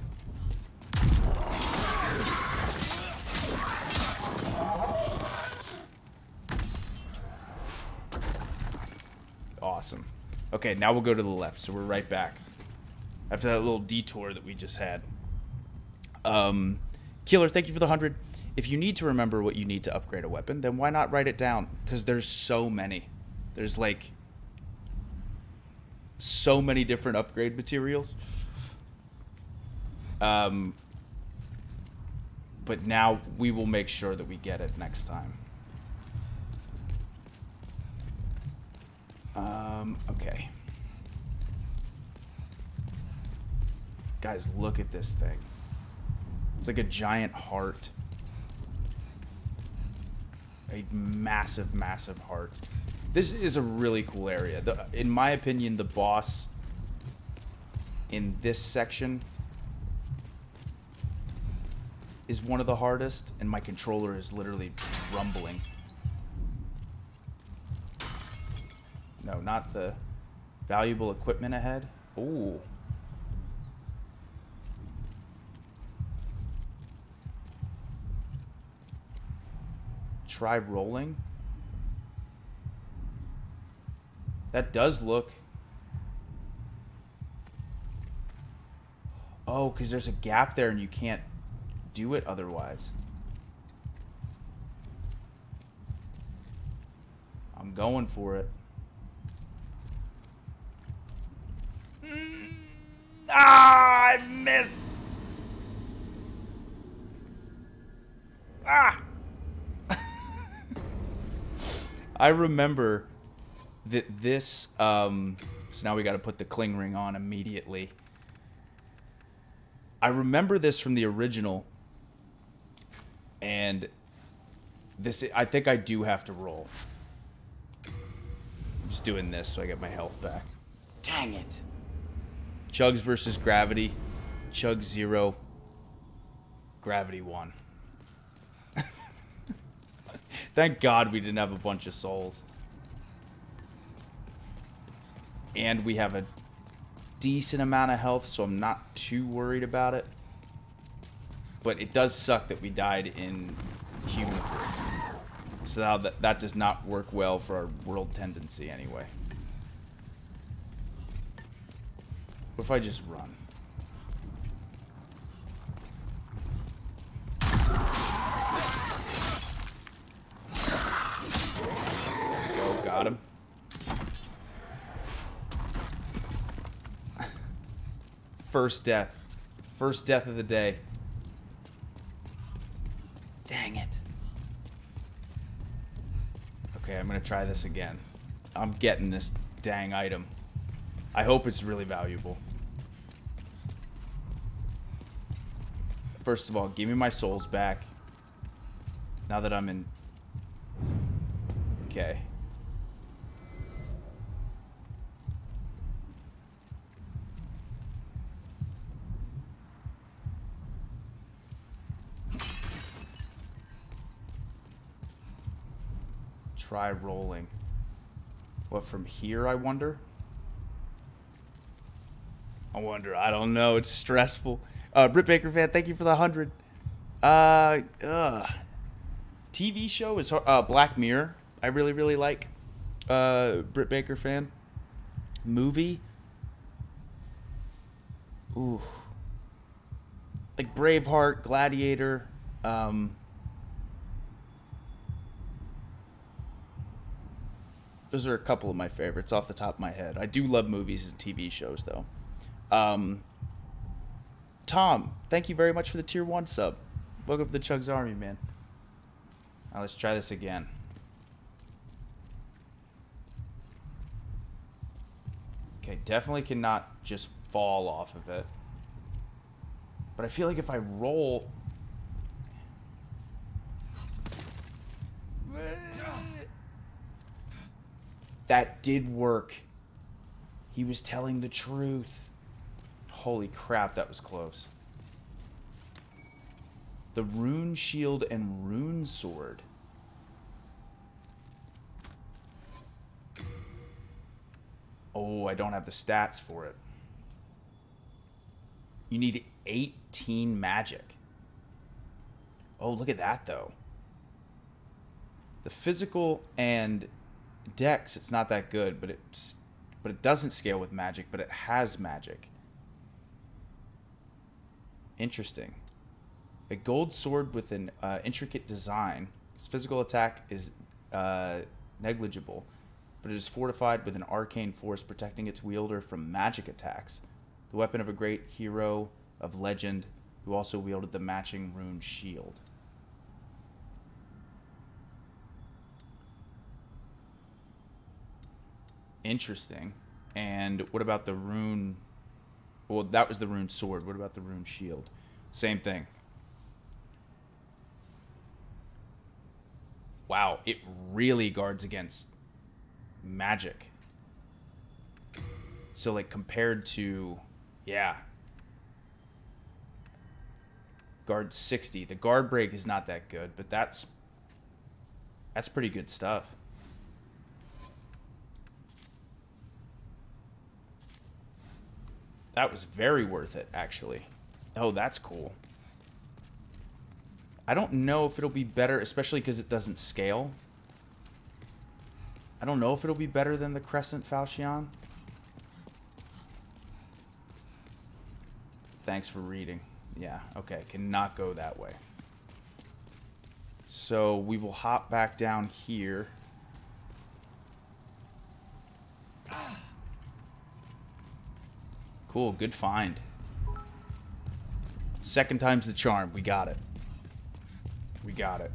Awesome. Okay, now we'll go to the left, so we're right back. After that little detour that we just had. Killer, thank you for the 100. If you need to remember what you need to upgrade a weapon, then why not write it down? Because there's so many. There's like so many different upgrade materials. But now we will make sure that we get it next time. Okay. Guys, look at this thing. It's like a giant heart. A massive, massive heart. This is a really cool area. In my opinion, the boss in this section is one of the hardest, and my controller is literally rumbling. No, not the valuable equipment ahead. Ooh. Try rolling. That does look... Oh, because there's a gap there and you can't do it otherwise. I'm going for it. Ah, I missed. Ah! I remember that this, so now we got to put the cling ring on immediately. I remember this from the original, and this, I think I do have to roll. I'm just doing this so I get my health back. Dang it. CHUGS versus Gravity. CHUGS 0. Gravity 1. Thank God we didn't have a bunch of souls. And we have a decent amount of health, so I'm not too worried about it. But it does suck that we died in human form. So now that does not work well for our world tendency anyway. What if I just run? Oh, got him. First death. First death of the day. Dang it. Okay, I'm gonna try this again. I'm getting this dang item. I hope it's really valuable. First of all, give me my souls back. Now that I'm in... Okay. Try rolling. What, from here, I wonder? I don't know. It's stressful. Britt Baker fan, thank you for the 100. TV show is Black Mirror. I really, really like. Britt Baker fan. Movie. Ooh. Like Braveheart, Gladiator. Those are a couple of my favorites off the top of my head. I do love movies and TV shows, though. Tom, thank you very much for the tier 1 sub. Welcome to the CHUGS Army, man. Now let's try this again. Okay, definitely cannot just fall off of it. But I feel like if I roll... That did work. He was telling the truth. Holy crap, that was close. The rune shield and rune sword. Oh, I don't have the stats for it. You need 18 magic. Oh, look at that, though. The physical and dex, it's not that good, but it doesn't scale with magic, but it has magic. Interesting. A gold sword with an intricate design. Its physical attack is negligible, but it is fortified with an arcane force protecting its wielder from magic attacks. The weapon of a great hero of legend who also wielded the matching rune shield. Interesting. And what about the rune? Well, that was the rune sword. What about the rune shield? Same thing. Wow, it really guards against magic. So, like, compared to... Yeah. Guard 60. The guard break is not that good, but that's pretty good stuff. That was very worth it, actually. Oh, that's cool. I don't know if it'll be better, especially because it doesn't scale. I don't know if it'll be better than the Crescent Falchion. Thanks for reading. Yeah, okay. Cannot go that way. So we will hop back down here. Cool, good find. Second time's the charm. We got it. We got it.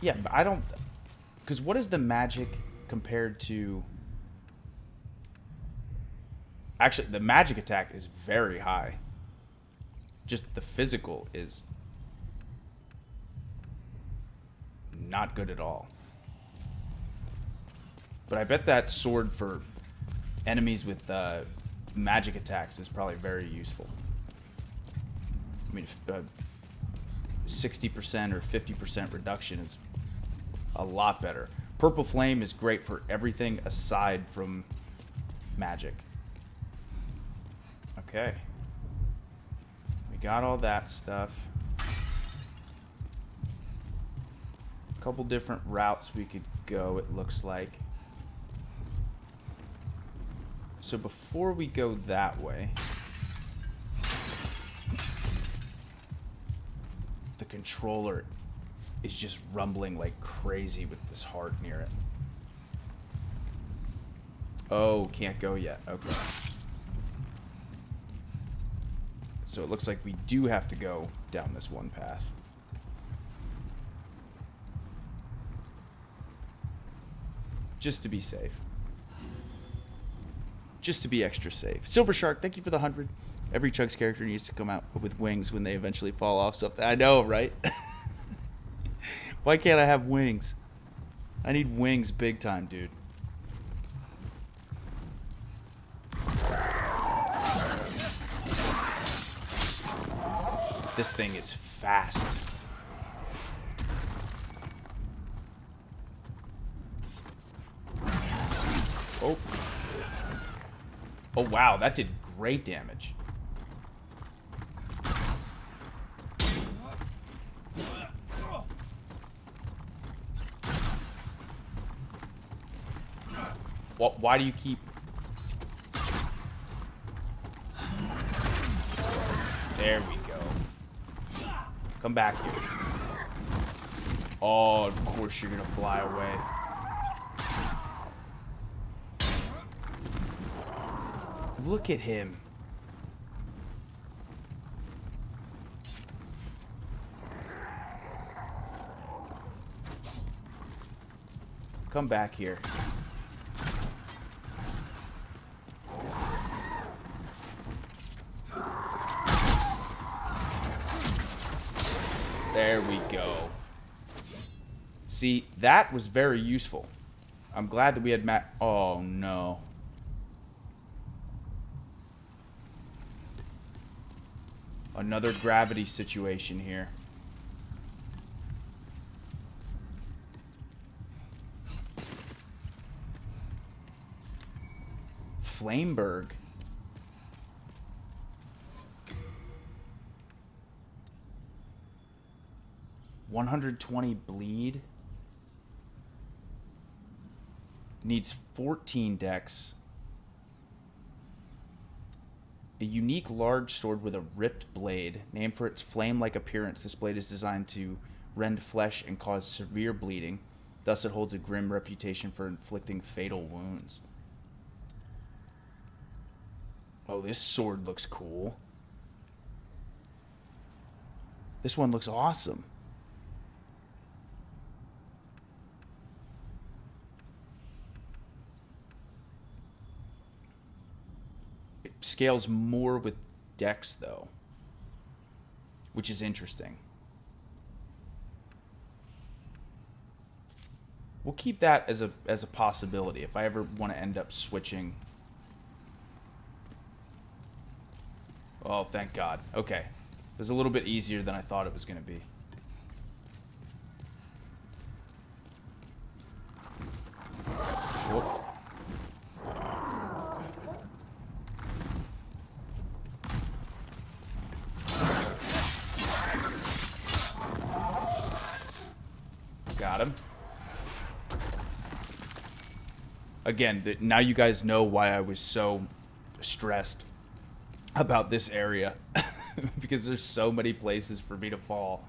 Yeah, but I don't... Because what is the magic compared to... Actually, the magic attack is very high. Just the physical is not good at all. But I bet that sword for enemies with magic attacks is probably very useful. I mean, 60% or 50% reduction is a lot better. Purple Flame is great for everything aside from magic. Okay. We got all that stuff. A couple different routes we could go, it looks like. So before we go that way, the controller is just rumbling like crazy with this heart near it. Oh, can't go yet. Okay. So it looks like we do have to go down this one path. Just to be safe. Just to be extra safe. Silver Shark, thank you for the 100. Every CHUGS character needs to come out with wings when they eventually fall off something. I know, right? Why can't I have wings? I need wings big time, dude. This thing is fast. Oh. Oh, wow. That did great damage. Why do you keep... There we go. Come back here. Oh, of course you're gonna fly away. Look at him. Come back here. There we go. See, that was very useful. I'm glad that we had Oh, no. Another gravity situation here. Flameberg. $120 bleed. Needs 14 dex. A unique large sword with a ripped blade. Named for its flame-like appearance, this blade is designed to rend flesh and cause severe bleeding. Thus it holds a grim reputation for inflicting fatal wounds. Oh, this sword looks cool. This one looks awesome. It scales more with dex, though, which is interesting. We'll keep that as a possibility if I ever want to end up switching. Oh, thank God. Okay. It was a little bit easier than I thought it was going to be. Whoop. Got him. Again, now you guys know why I was so stressed about this area. Because there's so many places for me to fall.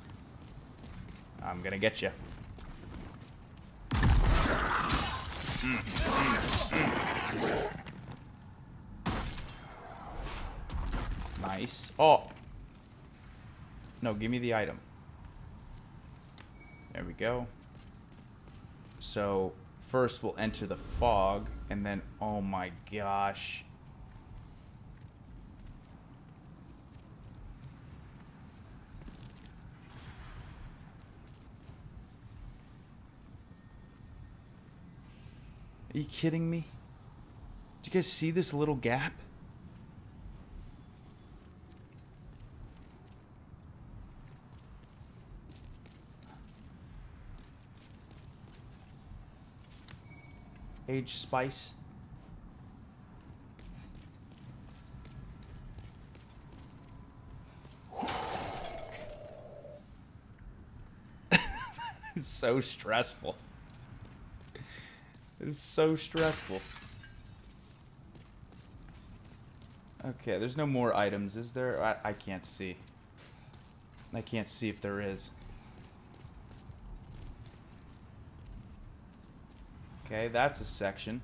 I'm gonna get you. Nice. Oh. No, give me the item. There we go. So, first we'll enter the fog, and then, oh my gosh. Are you kidding me? Do you guys see this little gap? Age spice. It's so stressful. It's so stressful. Okay, there's no more items, is there? I can't see. I can't see if there is. Okay, that's a section.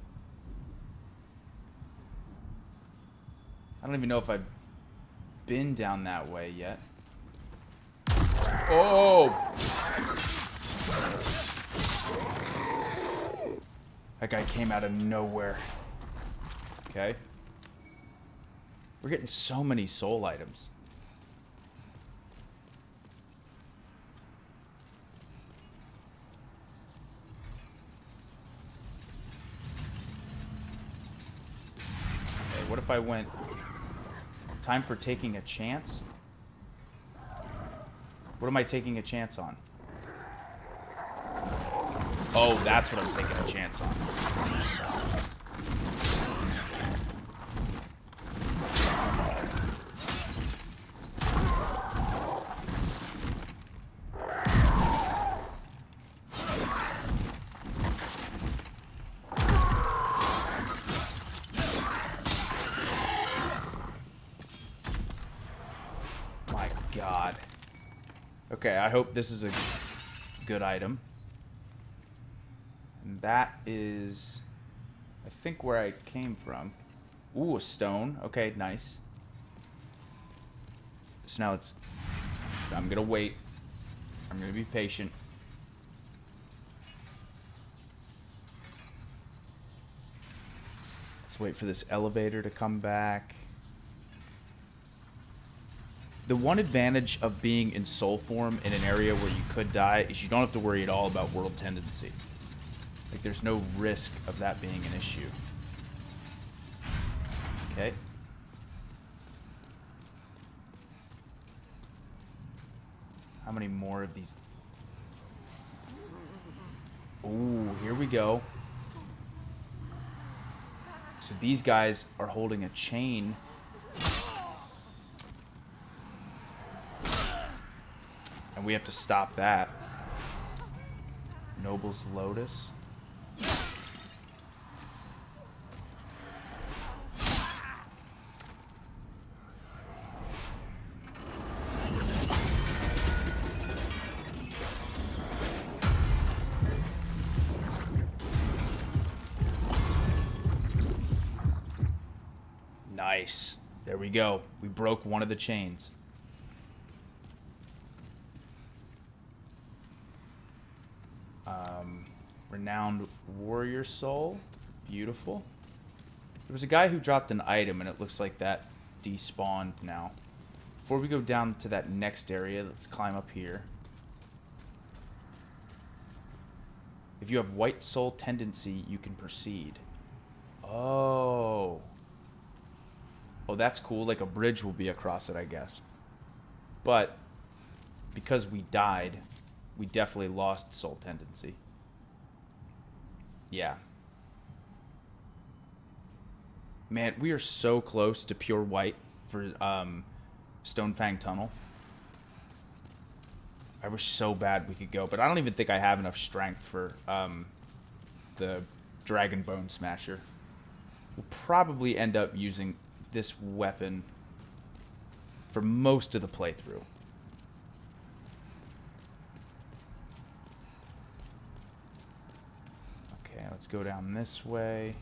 I don't even know if I've been down that way yet. Oh! That guy came out of nowhere. Okay. We're getting so many soul items. What if I went... Time for taking a chance? What am I taking a chance on? Oh, that's what I'm taking a chance on. God. Okay, I hope this is a good item. And that is, I think, where I came from. Ooh, a stone. Okay, nice. So now it's... I'm gonna wait. I'm gonna be patient. Let's wait for this elevator to come back. The one advantage of being in soul form in an area where you could die is you don't have to worry at all about world tendency. Like, there's no risk of that being an issue. Okay. How many more of these? Ooh, here we go. So these guys are holding a chain. And we have to stop that. Noble's Lotus. Nice. There we go. We broke one of the chains. Renowned warrior soul. Beautiful. There was a guy who dropped an item, and it looks like that despawned now. Before we go down to that next area, let's climb up here. If you have white soul tendency, you can proceed. Oh. Oh, that's cool. Like a bridge will be across it, I guess. But because we died, we definitely lost soul tendency. Yeah. Man, we are so close to pure white for Stonefang Tunnel. I wish so bad we could go, but I don't even think I have enough strength for the Dragon Bone Smasher. We'll probably end up using this weapon for most of the playthrough. Okay, let's go down this way.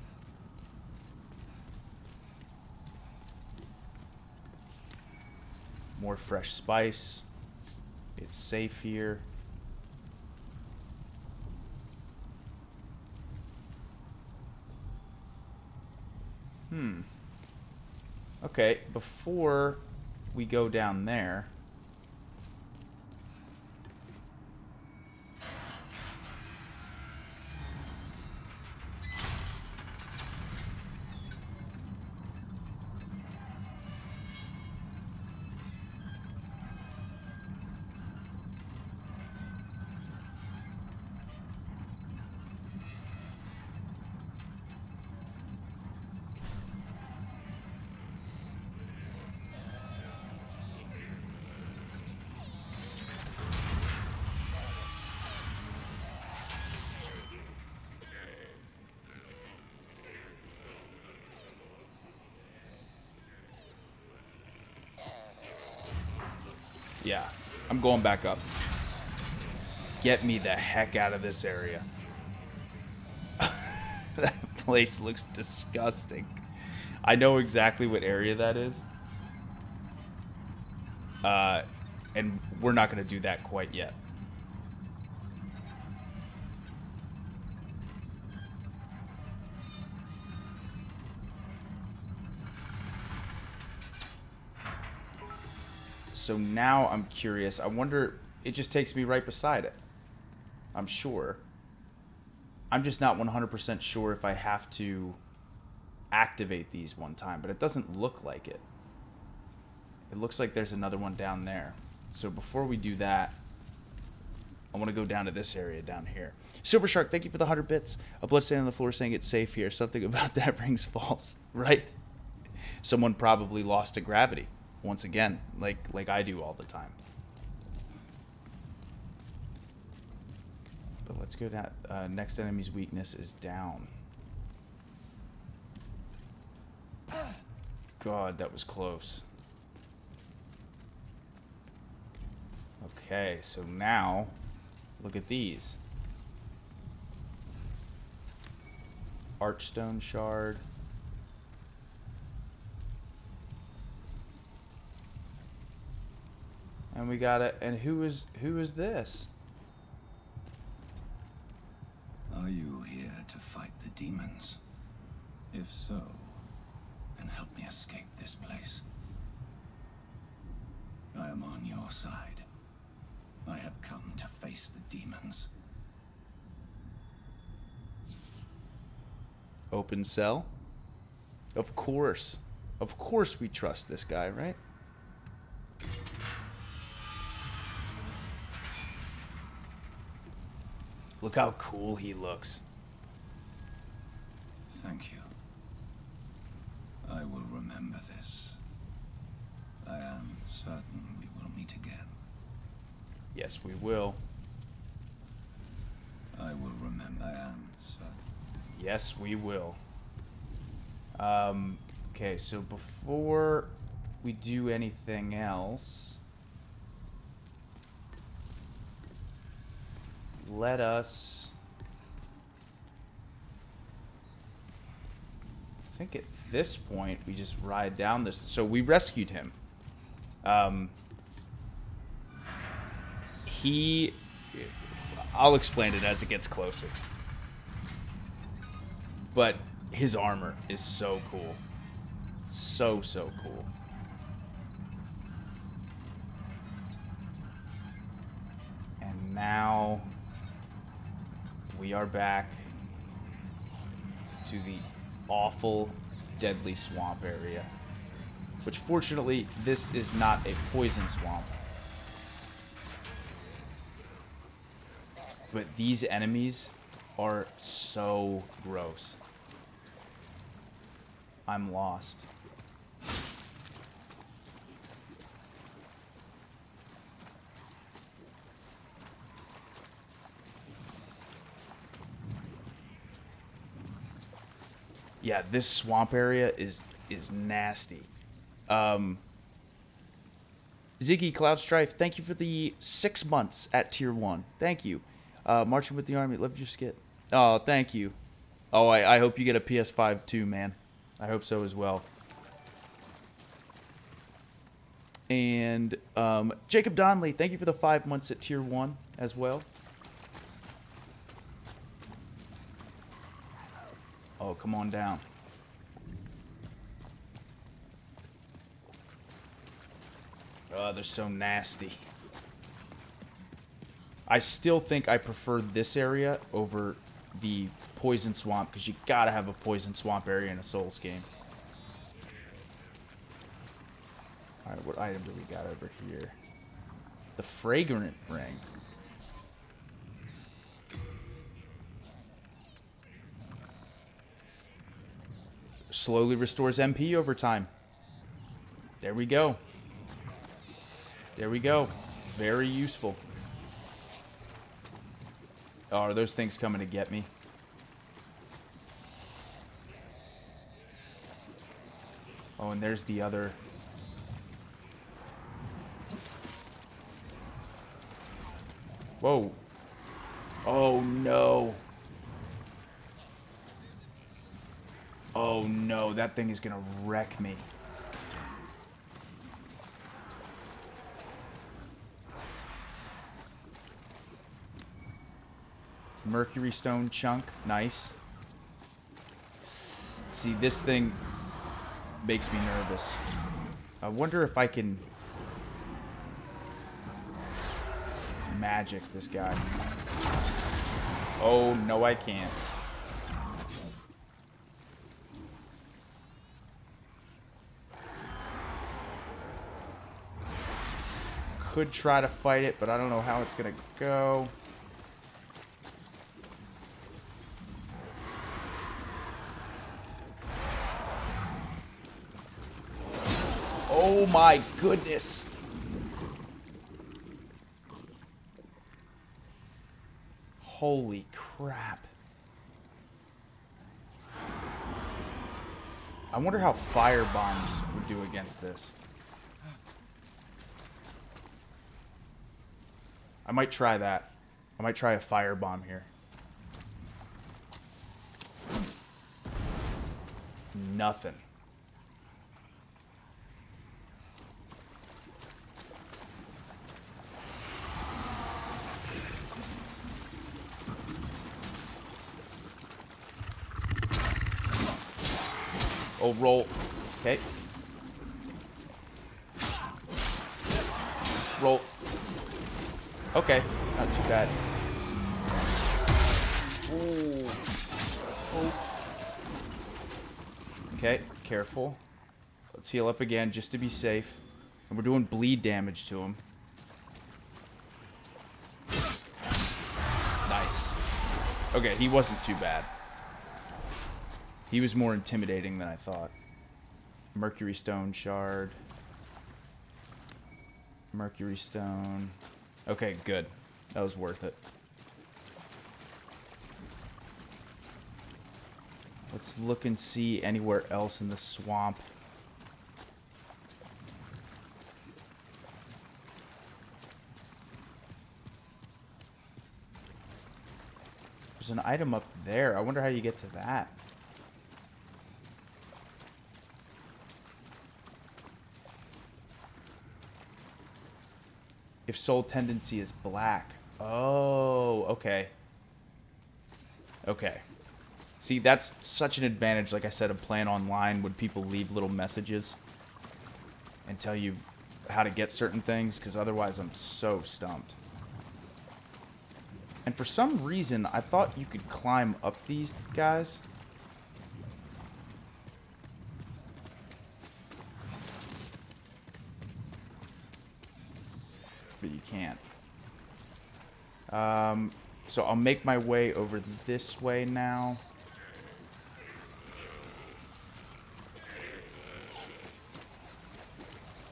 More fresh spice. It's safe here. Okay, before we go down there... Yeah, I'm going back up. Get me the heck out of this area. That place looks disgusting. I know exactly what area that is. And we're not going to do that quite yet. So now I'm curious. I wonder, it just takes me right beside it. I'm sure. I'm just not 100% sure if I have to activate these one time, but it doesn't look like it. It looks like there's another one down there. So before we do that, I want to go down to this area down here. Silver Shark, thank you for the 100 bits. A blood stain on the floor saying it's safe here. Something about that rings false, right? Someone probably lost to gravity. Once again, like I do all the time. But let's go down. Next enemy's weakness is down. God, that was close. Okay, so now look at these. Archstone shard. And we got it. And who is this? Are you here to fight the demons? If so, then help me escape this place. I am on your side. I have come to face the demons. Open cell? Of course. Of course we trust this guy, right? Look how cool he looks. Thank you. I will remember this. I am certain we will meet again. Yes, we will. I will remember. I am certain. Yes, we will. Okay, so before we do anything else, let us... I think at this point, we just ride down this... So we rescued him. I'll explain it as it gets closer. But his armor is so cool. So cool. And now we are back to the awful, deadly swamp area. Which fortunately, this is not a poison swamp. But these enemies are so gross. I'm lost. Yeah, this swamp area is nasty. Ziggy Cloud Strife, thank you for the 6 months at tier 1. Thank you. Marching with the Army, loved your skit. Oh, thank you. Oh, I hope you get a PS5 too, man. I hope so as well. And Jacob Donley, thank you for the 5 months at tier 1 as well. Oh, come on down. Oh, they're so nasty. I still think I prefer this area over the poison swamp, because you gotta have a poison swamp area in a Souls game. Alright, what item do we got over here? The fragrant ring. Slowly restores MP over time. There we go. There we go. Very useful. Oh, are those things coming to get me? Oh, and there's the other. Whoa. Oh, no. Oh, no. That thing is going to wreck me. Mercury stone chunk. Nice. See, this thing makes me nervous. I wonder if I can magic this guy. Oh, no, I can't. Could try to fight it, but I don't know how it's gonna go. Oh my goodness. Holy crap. I wonder how fire bombs would do against this. I might try that. I might try a fire bomb here. Nothing. Oh, roll. Okay. Roll. Okay, not too bad. Ooh. Oh. Okay, careful. Let's heal up again just to be safe. And we're doing bleed damage to him. Nice. Okay, he wasn't too bad. He was more intimidating than I thought. Mercury stone shard. Mercury stone. Okay, good. That was worth it. Let's look and see anywhere else in the swamp. There's an item up there. I wonder how you get to that. If soul tendency is black. Oh, okay. Okay. See, that's such an advantage, like I said, of playing online when people leave little messages and tell you how to get certain things, because otherwise I'm so stumped. And for some reason, I thought you could climb up these guys. But you can't. So I'll make my way over this way now.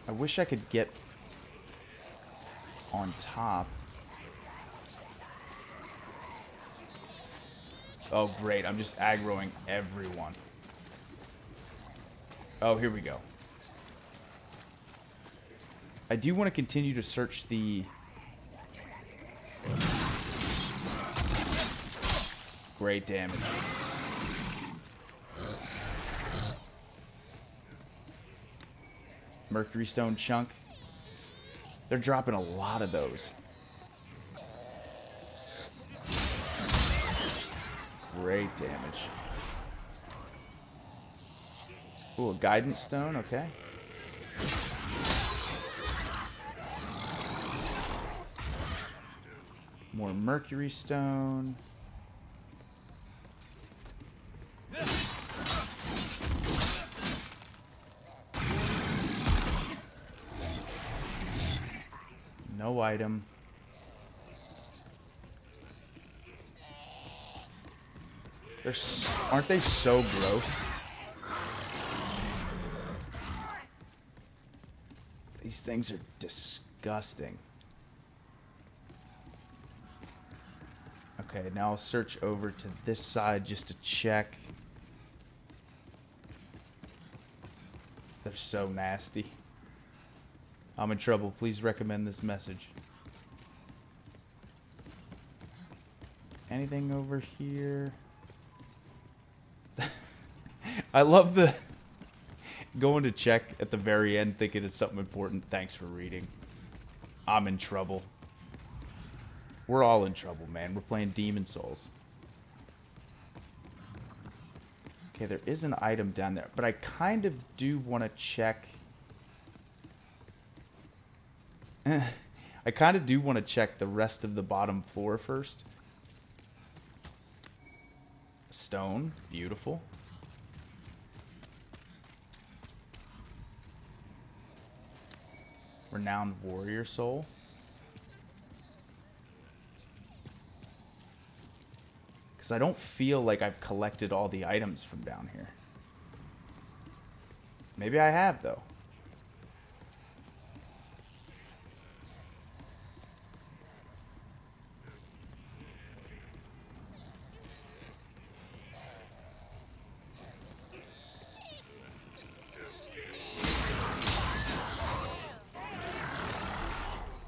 I wish I could get on top. Oh, great. I'm just aggroing everyone. Oh, here we go. I do want to continue to search the... Great damage. Mercury stone chunk. They're dropping a lot of those. Great damage. Ooh, a guidance stone, okay. More mercury stone. No item. Aren't they so gross? These things are disgusting. Okay, now I'll search over to this side just to check. They're so nasty. I'm in trouble. Please recommend this message. Anything over here? I love the going to check at the very end thinking it's something important. Thanks for reading. I'm in trouble. We're all in trouble, man. We're playing Demon Souls. Okay, there is an item down there, but I kind of do want to check. I kind of do want to check the rest of the bottom floor first. Stone, beautiful. Renowned warrior soul. Because I don't feel like I've collected all the items from down here. Maybe I have, though.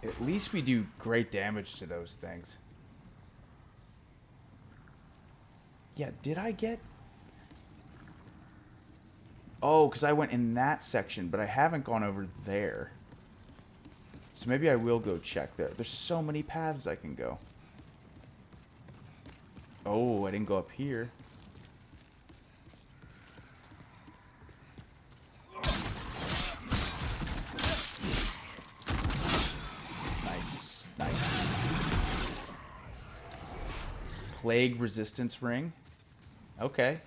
At least we do great damage to those things. Yeah, did I get... Oh, because I went in that section, but I haven't gone over there. So maybe I will go check there. There's so many paths I can go. Oh, I didn't go up here. Nice, nice. Plague resistance ring. Okay.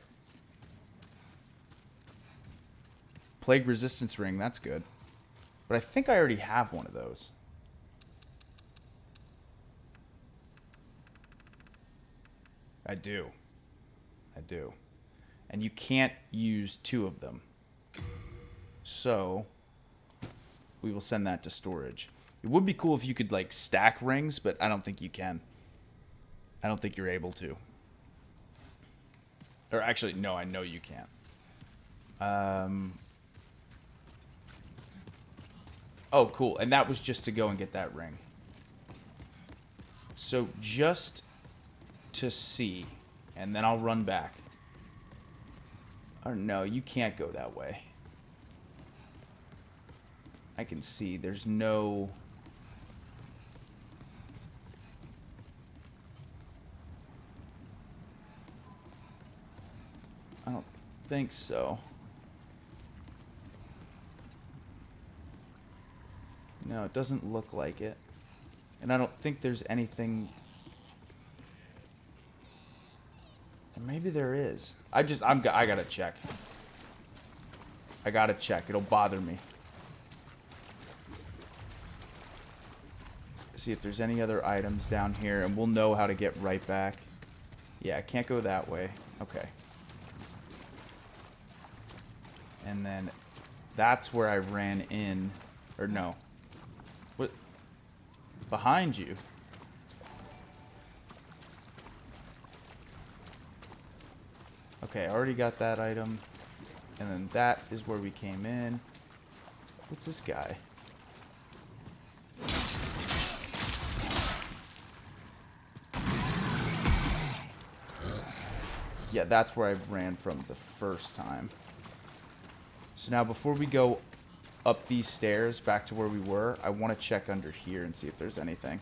Plague resistance ring, that's good. But I think I already have one of those. I do. I do. And you can't use two of them. So, we will send that to storage. It would be cool if you could, like, stack rings, but I don't think you can. I don't think you're able to. Or actually, no, I know you can't. Oh, cool. And that was just to go and get that ring. So just to see, and then I'll run back. Oh, no, you can't go that way. I can see there's no... I don't think so. No, it doesn't look like it. And I don't think there's anything... Or maybe there is. I gotta check. I gotta check. It'll bother me. See if there's any other items down here, and we'll know how to get right back. Yeah, I can't go that way. Okay. And then that's where I ran in. Or no. What? Behind you. Okay, I already got that item. And then that is where we came in. What's this guy? Yeah, that's where I ran from the first time. So now before we go up these stairs back to where we were, I want to check under here and see if there's anything.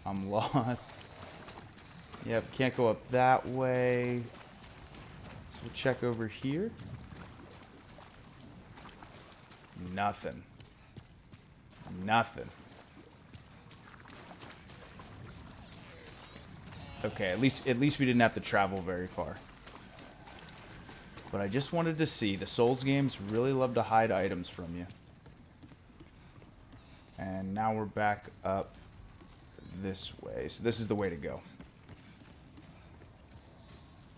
I'm lost. Yep, can't go up that way. So we'll check over here. Nothing. Nothing. Okay, at least we didn't have to travel very far. But I just wanted to see. The Souls games really love to hide items from you. And now we're back up this way. So this is the way to go.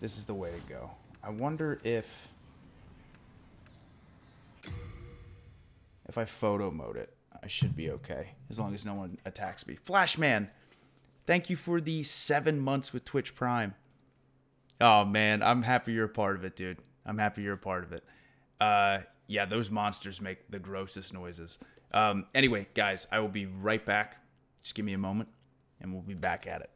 This is the way to go. I wonder if I photo mode it, I should be okay. As long as no one attacks me. Flashman, thank you for the 7 months with Twitch Prime. Oh, man. I'm happy you're a part of it, dude. I'm happy you're a part of it. Yeah, those monsters make the grossest noises. Anyway, guys, I will be right back. Just give me a moment, and we'll be back at it.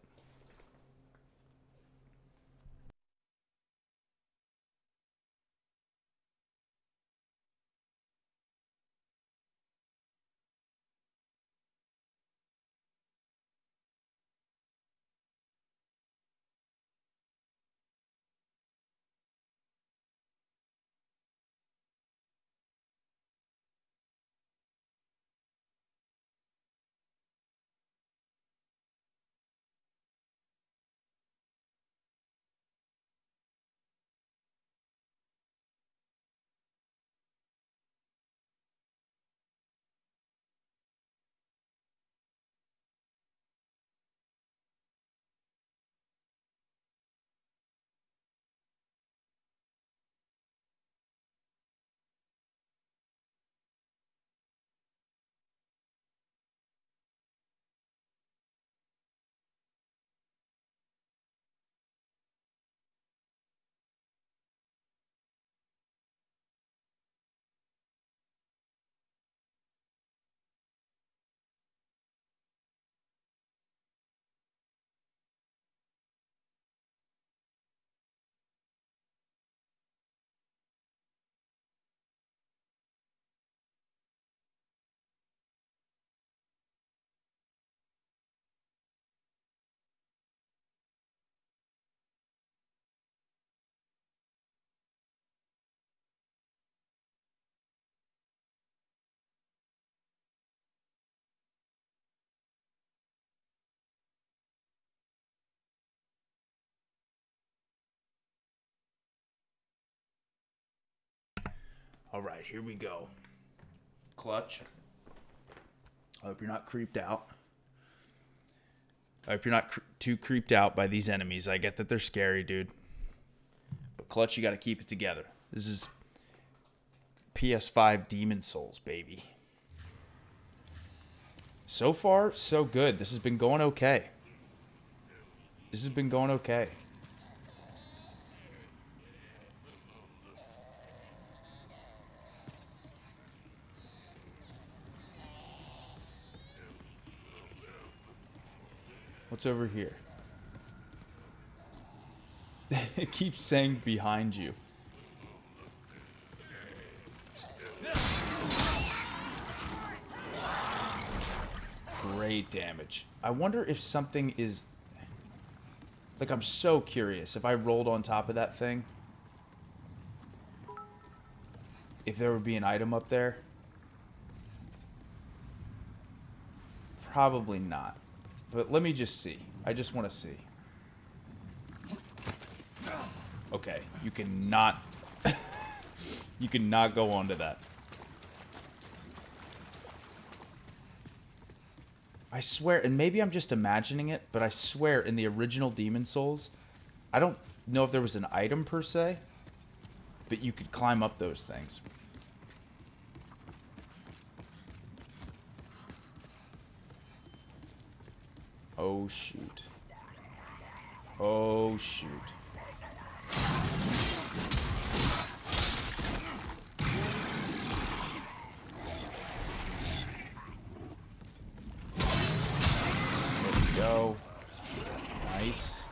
All right, here we go. Clutch. I hope you're not creeped out. I hope you're not too creeped out by these enemies. I get that they're scary, dude. But Clutch, you got to keep it together. This is PS5 Demon Souls, baby. So far, so good. This has been going okay. This has been going okay. What's over here? It keeps saying behind you. Great damage. I wonder if something is... Like, I'm so curious. If I rolled on top of that thing, if there would be an item up there. Probably not. But let me just see. I just want to see. Okay, you cannot... you cannot go onto that. I swear, and maybe I'm just imagining it, but I swear in the original Demon Souls, I don't know if there was an item per se, but you could climb up those things. Oh, shoot. Oh, shoot. Nice.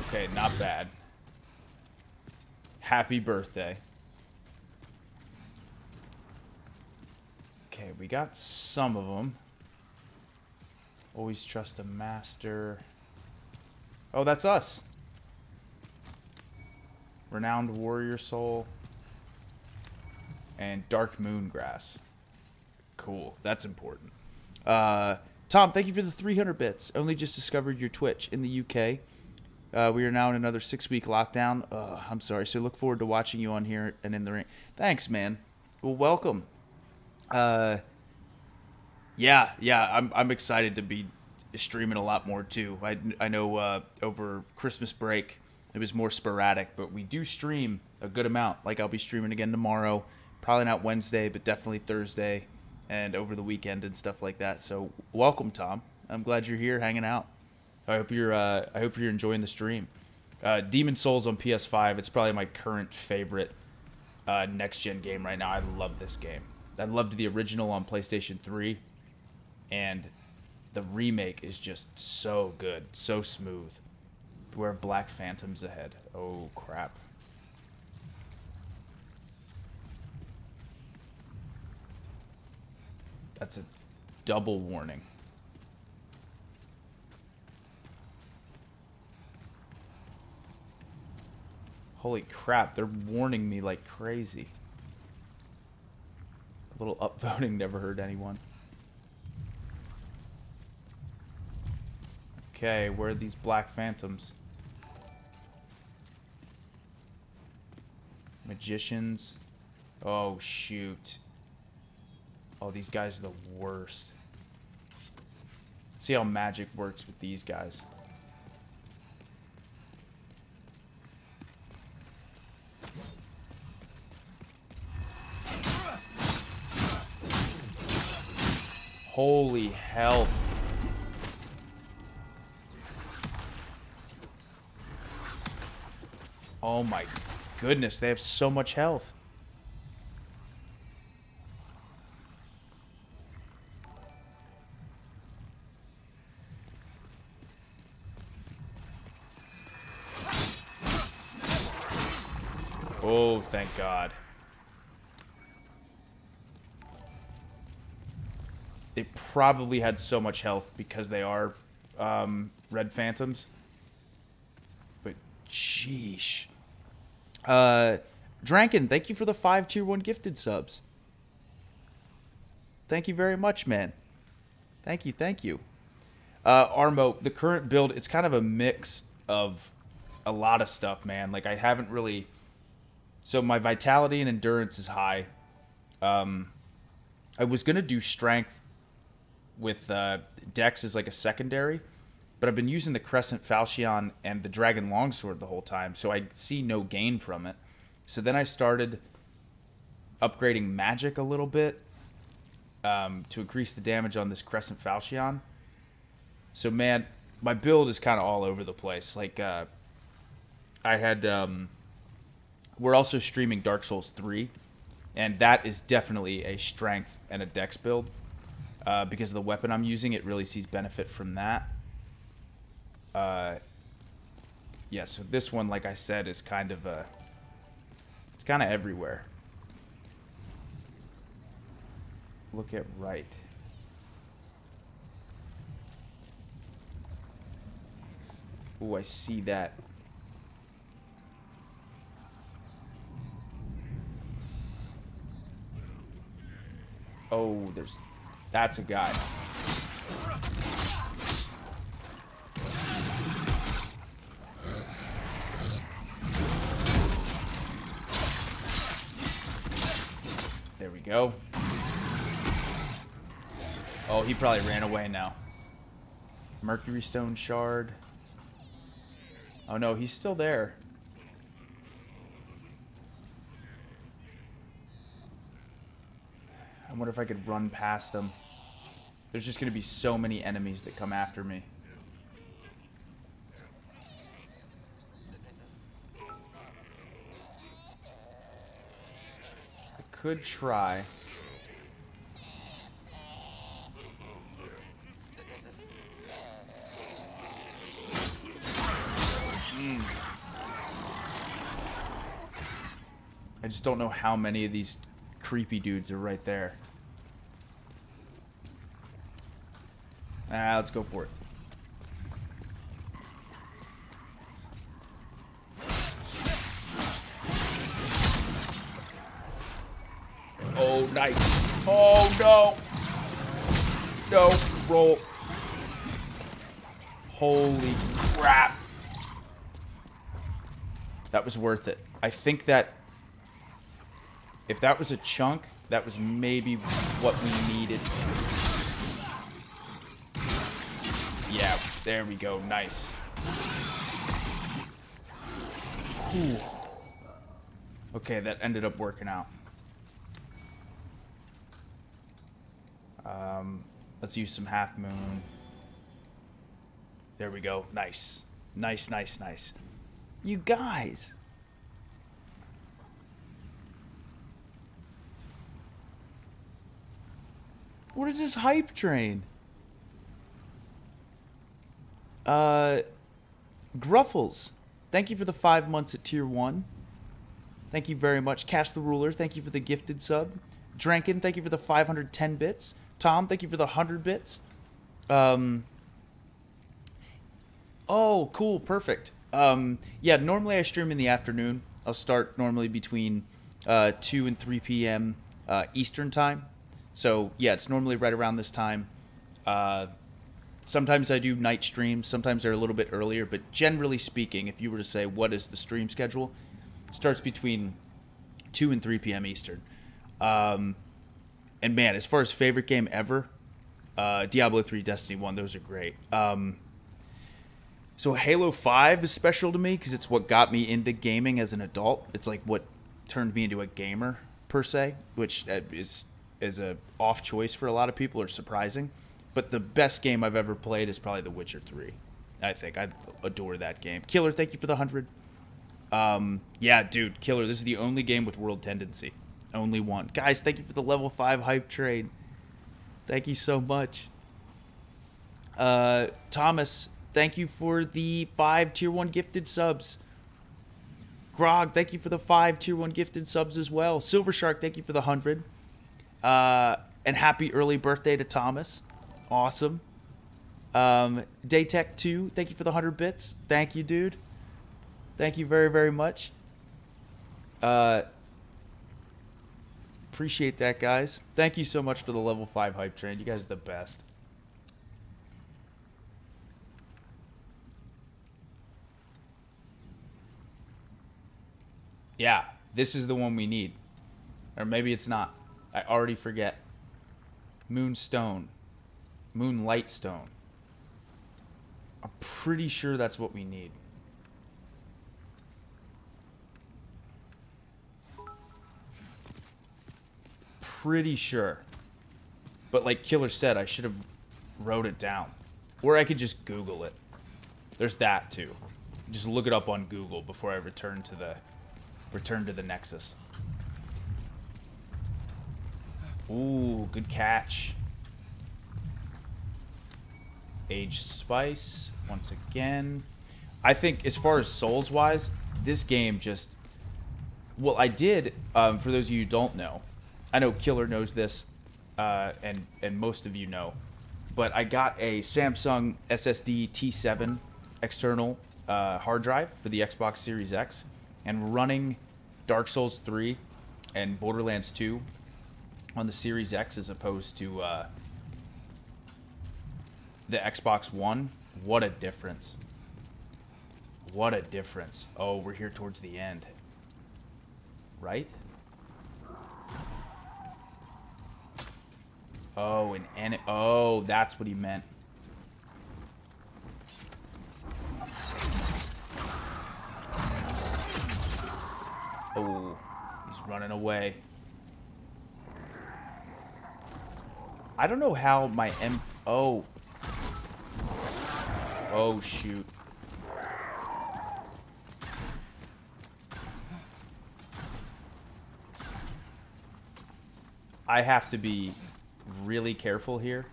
Okay, not bad. Happy birthday. Okay, we got some of them. Always trust a master. Oh, that's us. Renowned warrior soul. And dark moon grass. Cool. That's important. Tom, thank you for the 300 bits. Only just discovered your Twitch in the UK. We are now in another 6-week lockdown. I'm sorry. So look forward to watching you on here and in the ring. Thanks, man. Well, welcome. Yeah. I'm excited to be streaming a lot more too. I know over Christmas break it was more sporadic, but we do stream a good amount. Like I'll be streaming again tomorrow. Probably not Wednesday, but definitely Thursday and over the weekend and stuff like that. So welcome, Tom. I'm glad you're here hanging out. I hope you're enjoying the stream. Demon Souls on PS5. It's probably my current favorite next gen game right now. I love this game. I loved the original on PlayStation 3, and the remake is just so good, so smooth. Beware of Black Phantoms ahead. Oh crap. That's a double warning. Holy crap, they're warning me like crazy. A little upvoting never hurt anyone. Okay, where are these Black Phantoms? Magicians. Oh, shoot. Oh, these guys are the worst. Let's see how magic works with these guys. Holy hell. Oh my goodness, they have so much health. Oh, thank God. They probably had so much health because they are red phantoms. But sheesh. Drankin, thank you for the 5 tier 1 gifted subs. Thank you very much, man. Thank you, thank you. Armo, the current build, it's kind of a mix of a lot of stuff, man. Like, I haven't really... So my vitality and endurance is high. I was going to do strength with Dex as like a secondary, but I've been using the Crescent Falchion and the Dragon Longsword the whole time, so I see no gain from it. So then I started upgrading magic a little bit to increase the damage on this Crescent Falchion. So man, my build is kind of all over the place. Like I had... We're also streaming Dark Souls 3, and that is definitely a strength and a dex build. Because of the weapon I'm using, it really sees benefit from that. Yeah, so this one, like I said, is kind of it's kind of everywhere. Look at right. Ooh, I see that. Oh, that's a guy. There we go. Oh, he probably ran away now. Mercury Stone Shard. Oh no, he's still there. I wonder if I could run past him. There's just going to be so many enemies that come after me. I could try. I just don't know how many of these creepy dudes are right there. Let's go for it. Oh, nice. Oh, no. No, roll. Holy crap. That was worth it. I think that if that was a chunk, that was maybe what we needed. Yeah, there we go. Nice. Whew. Okay, that ended up working out. Let's use some half moon. There we go. Nice. Nice, nice, nice. You guys. What is this hype train? Gruffles, thank you for the 5 months at tier 1. Thank you very much. Cash the Ruler, thank you for the gifted sub. Drankin, thank you for the 510 bits. Tom, thank you for the 100 bits. Oh, cool, perfect. Yeah, normally I stream in the afternoon. I'll start normally between 2 and 3 p.m. Eastern time. So, yeah, it's normally right around this time. Sometimes I do night streams. Sometimes they're a little bit earlier. But generally speaking, if you were to say what is the stream schedule, it starts between 2 and 3 p.m. Eastern. And, man, as far as favorite game ever, Diablo 3, Destiny 1, those are great. So Halo 5 is special to me because it's what got me into gaming as an adult. It's like what turned me into a gamer, per se, which is a off choice for a lot of people or surprising. But the best game I've ever played is probably The Witcher 3. I think I adore that game. Killer, thank you for the 100. Yeah, dude, Killer, this is the only game with world tendency. Only one. Guys, thank you for the level 5 hype trade. Thank you so much. Thomas, thank you for the 5 tier 1 gifted subs. Grog, thank you for the 5 tier 1 gifted subs as well. Silver Shark, thank you for the 100. And happy early birthday to Thomas. Awesome. Daytech 2, thank you for the 100 bits. Thank you, dude. Thank you very, very much. Appreciate that, guys. Thank you so much for the level 5 hype train. You guys are the best. Yeah, this is the one we need. Or maybe it's not. I already forget. Moonstone. Moonlight Stone. I'm pretty sure that's what we need. Pretty sure. But like Killer said, I should have wrote it down. Or I could just Google it. There's that too. Just look it up on Google before I return to the Nexus. Ooh, good catch. Aged Spice, once again. I think as far as Souls-wise, this game just... Well, I did, for those of you who don't know, I know Killer knows this, and most of you know, but I got a Samsung SSD T7 external hard drive for the Xbox Series X, and running Dark Souls 3 and Borderlands 2 on the Series X as opposed to the Xbox One, what a difference. What a difference. Oh, we're here towards the end. Right? Oh, oh, that's what he meant. Oh, he's running away. I don't know how my Oh. Oh, shoot. I have to be really careful here.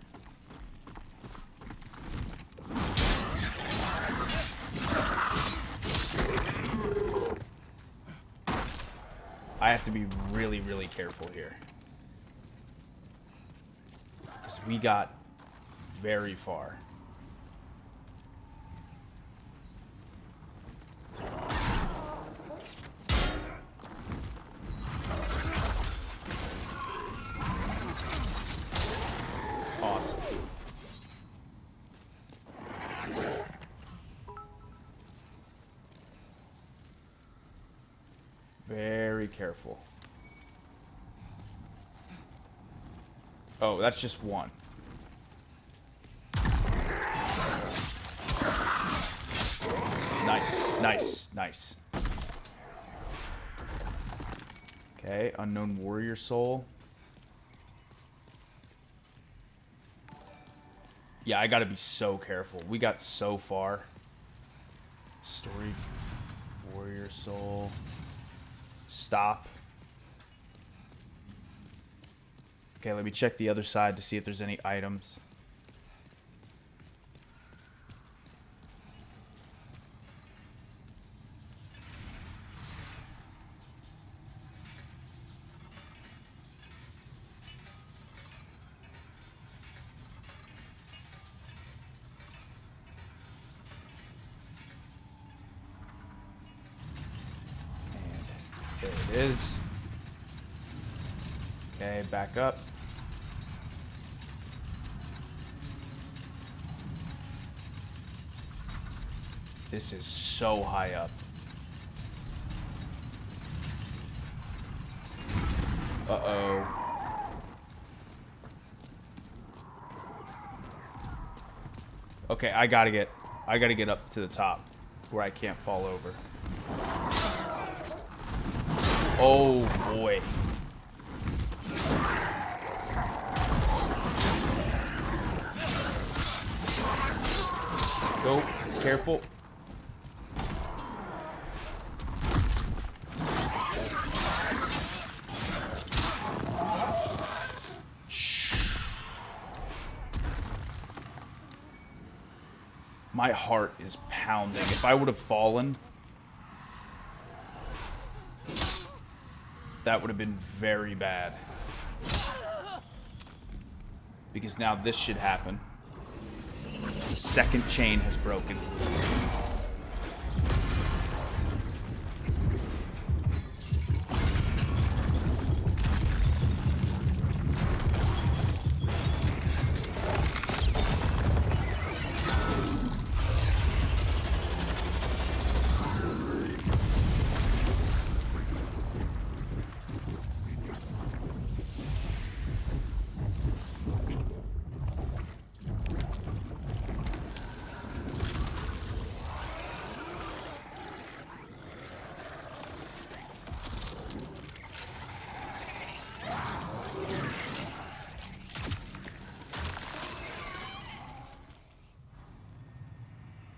I have to be really, really careful here. Because we got very far. Awesome. Very careful. Oh, that's just one. Nice, nice, nice. Okay, unknown warrior soul. Yeah, I gotta be so careful. We got so far. Story, warrior soul. Stop. Okay, let me check the other side to see if there's any items. There it is. Okay, back up. This is so high up. Uh-oh. Okay, I gotta get up to the top where I can't fall over. Oh boy. Go, careful. My heart is pounding. If I would have fallen, that would have been very bad. Because now this should happen. The second chain has broken.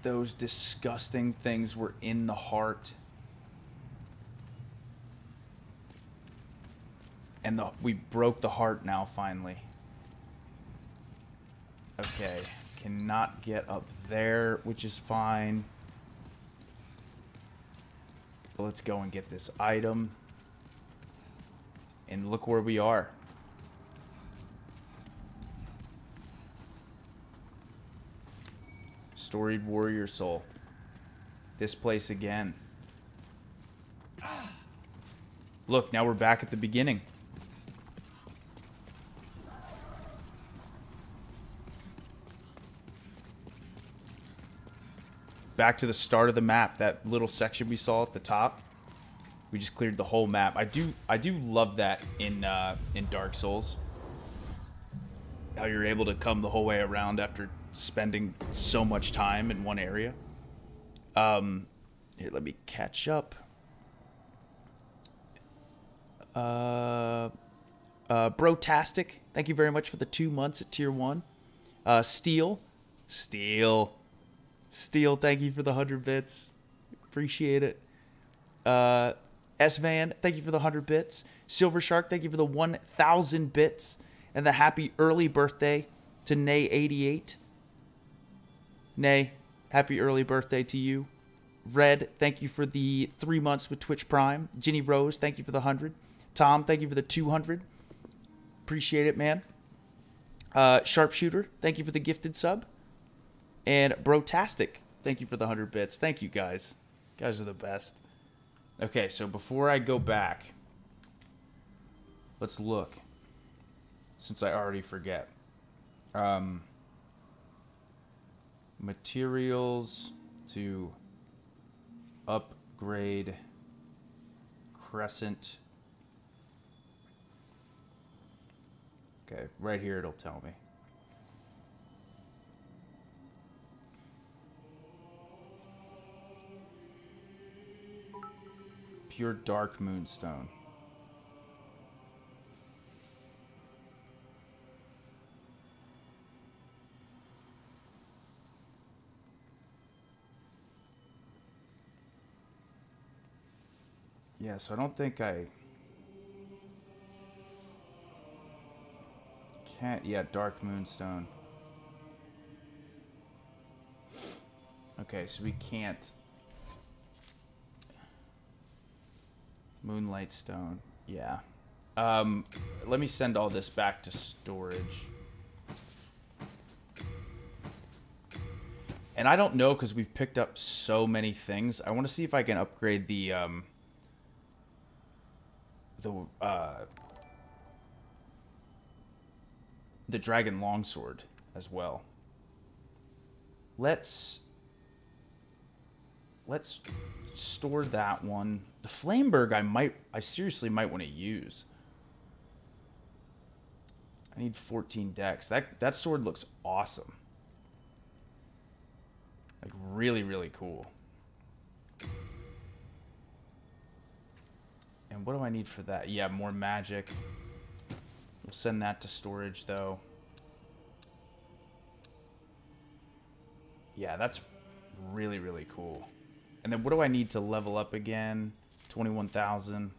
Those disgusting things were in the heart. And we broke the heart now, finally. Okay. Cannot get up there, which is fine. But let's go and get this item. And look where we are. Storied warrior soul. This place again. Look, now we're back at the beginning. Back to the start of the map. That little section we saw at the top. We just cleared the whole map. I do love that in Dark Souls. How you're able to come the whole way around after spending so much time in one area. Here, let me catch up. Brotastic, thank you very much for the 2 months at tier 1. Steel, thank you for the 100 bits. Appreciate it. S-Van, thank you for the 100 bits. Silver Shark, thank you for the 1,000 bits. And the happy early birthday to Nay88. Nay, happy early birthday to you. Red, thank you for the 3 months with Twitch Prime. Ginny Rose, thank you for the 100. Tom, thank you for the 200. Appreciate it, man. Sharpshooter, thank you for the gifted sub. And Brotastic, thank you for the 100 bits. Thank you, guys. You guys are the best. Okay, so before I go back, let's look. Since I already forget. Materials to upgrade Crescent. Okay, right here it'll tell me. Pure dark moonstone. Yeah, so I don't think I can't. Yeah, dark moonstone. Okay, so we can't. Moonlight stone. Yeah. Let me send all this back to storage. And I don't know, because we've picked up so many things. I want to see if I can upgrade the dragon longsword as well. Let's store that one. The Flameberg I seriously might want to use. I need 14 dex. That sword looks awesome. Like really, really cool. And what do I need for that? Yeah, more magic. We'll send that to storage, though. Yeah, that's really, really cool. And then what do I need to level up again? 21,000.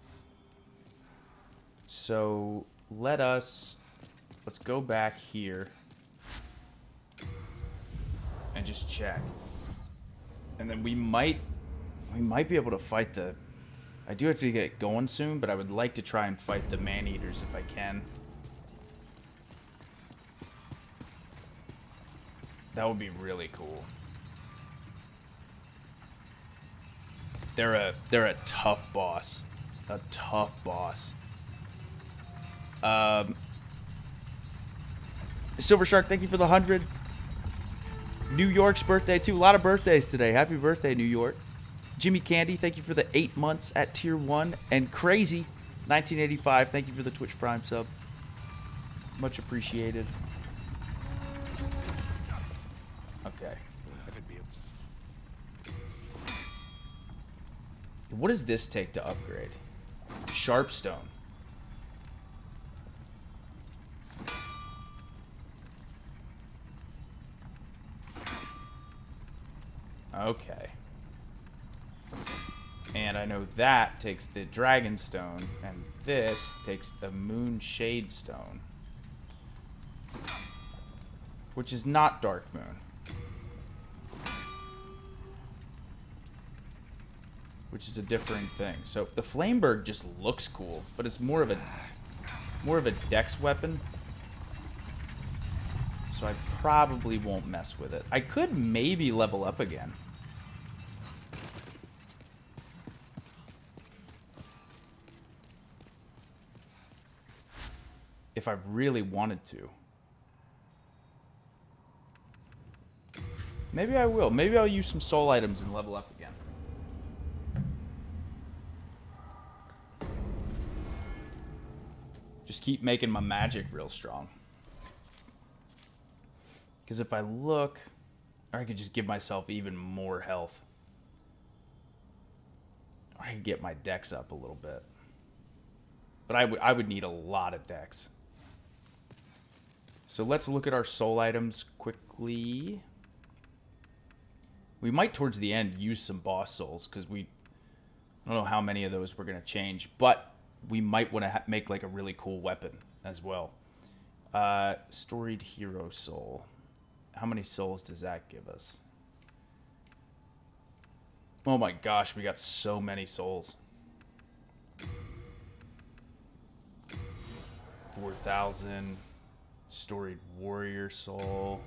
So let's go back here and just check. And then we might be able to fight the... I do have to get going soon, but I would like to try and fight the man-eaters if I can. That would be really cool. They're a tough boss. A tough boss. Silver Shark, thank you for the 100. New York's birthday too. A lot of birthdays today. Happy birthday, New York. Jimmy Candy, thank you for the 8 months at tier 1. And Crazy 1985, thank you for the Twitch Prime sub. Much appreciated. Okay. What does this take to upgrade? Sharpstone. Okay. And I know that takes the Dragonstone, and this takes the Moon Shade Stone. Which is not Dark Moon. Which is a different thing. So the Flameberg just looks cool, but it's more of a dex weapon. So I probably won't mess with it. I could maybe level up again. If I really wanted to. Maybe I will. Maybe I'll use some soul items and level up again. Just keep making my magic real strong. Because if I look, or I could just give myself even more health. Or I could get my dex up a little bit. But I would need a lot of dex. So let's look at our soul items quickly. We might, towards the end, use some boss souls, because I don't know how many of those we're going to change, but we might want to make like a really cool weapon as well. Storied Hero Soul. How many souls does that give us? Oh my gosh, we got so many souls. 4,000. Storied warrior soul.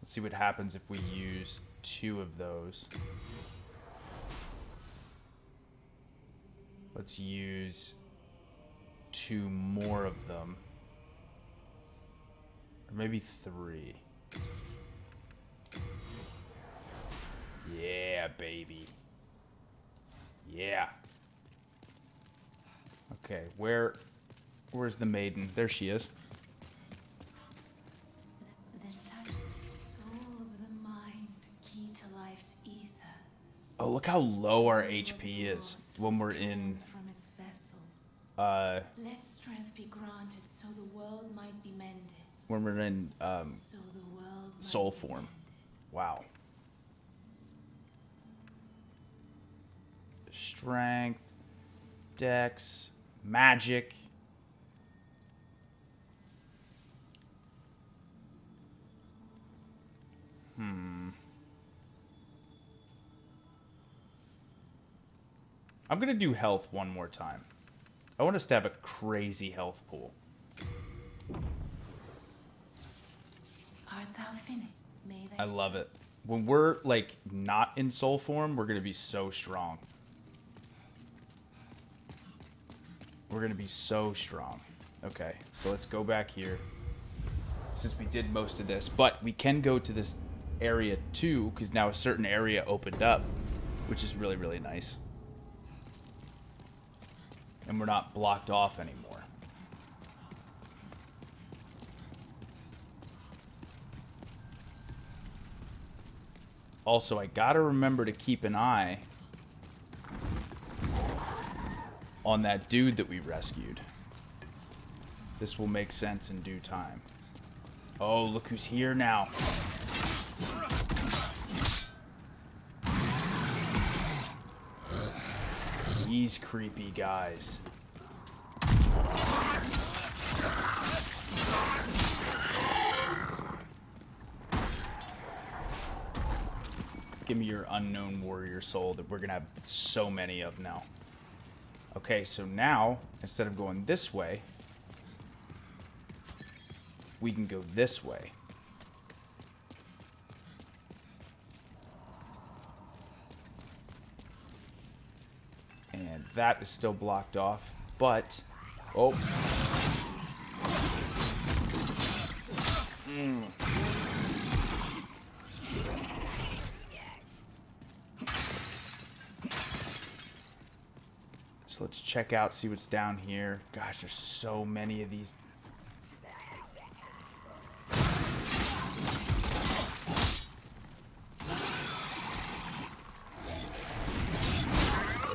Let's see what happens if we use 2 of those. Let's use 2 more of them. Or maybe 3. Yeah, baby. Yeah. Okay, where's the maiden? There she is. The touch, soul of the mind, key to life's ether. Oh, look how low our HP is when we're in From its vessel. Let strength be granted so the world might be mended. when we're in So the world might soul be form. mended. Wow. Strength, dex, magic. I'm gonna do health one more time. I want us to have a crazy health pool. Art thou finished? May thy I love it. When we're like not in soul form, we're gonna be so strong. We're gonna be so strong. Okay, so let's go back here. Since we did most of this, but we can go to this area too, because now a certain area opened up, which is really, really nice. And we're not blocked off anymore. Also, I gotta remember to keep an eye on that dude that we rescued. This will make sense in due time. Oh, look who's here now. These creepy guys. Give me your unknown warrior soul that we're gonna have so many of now. Okay, so now, instead of going this way, we can go this way. And that is still blocked off, but... Oh. So let's check out, see what's down here. Gosh, there's so many of these.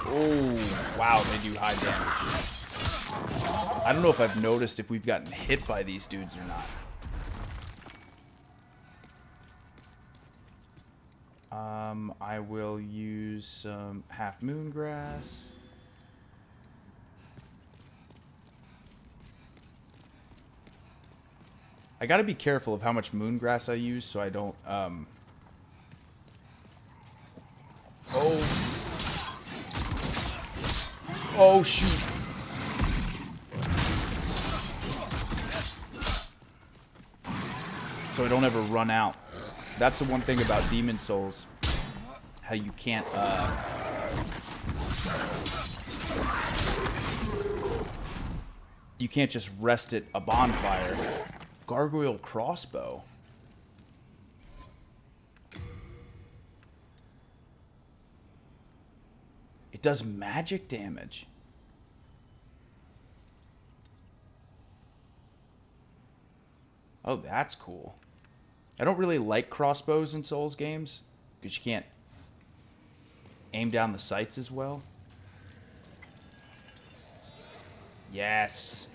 Oh, wow, they do high damage. I don't know if I've noticed if we've gotten hit by these dudes or not. I will use some half moon grass. I gotta be careful of how much moon grass I use so I don't, Oh, shoot. So I don't ever run out. That's the one thing about Demon Souls. How you can't, you can't just rest at a bonfire. Gargoyle crossbow. It does magic damage. Oh, that's cool. I don't really like crossbows in Souls games because you can't aim down the sights as well. Yes.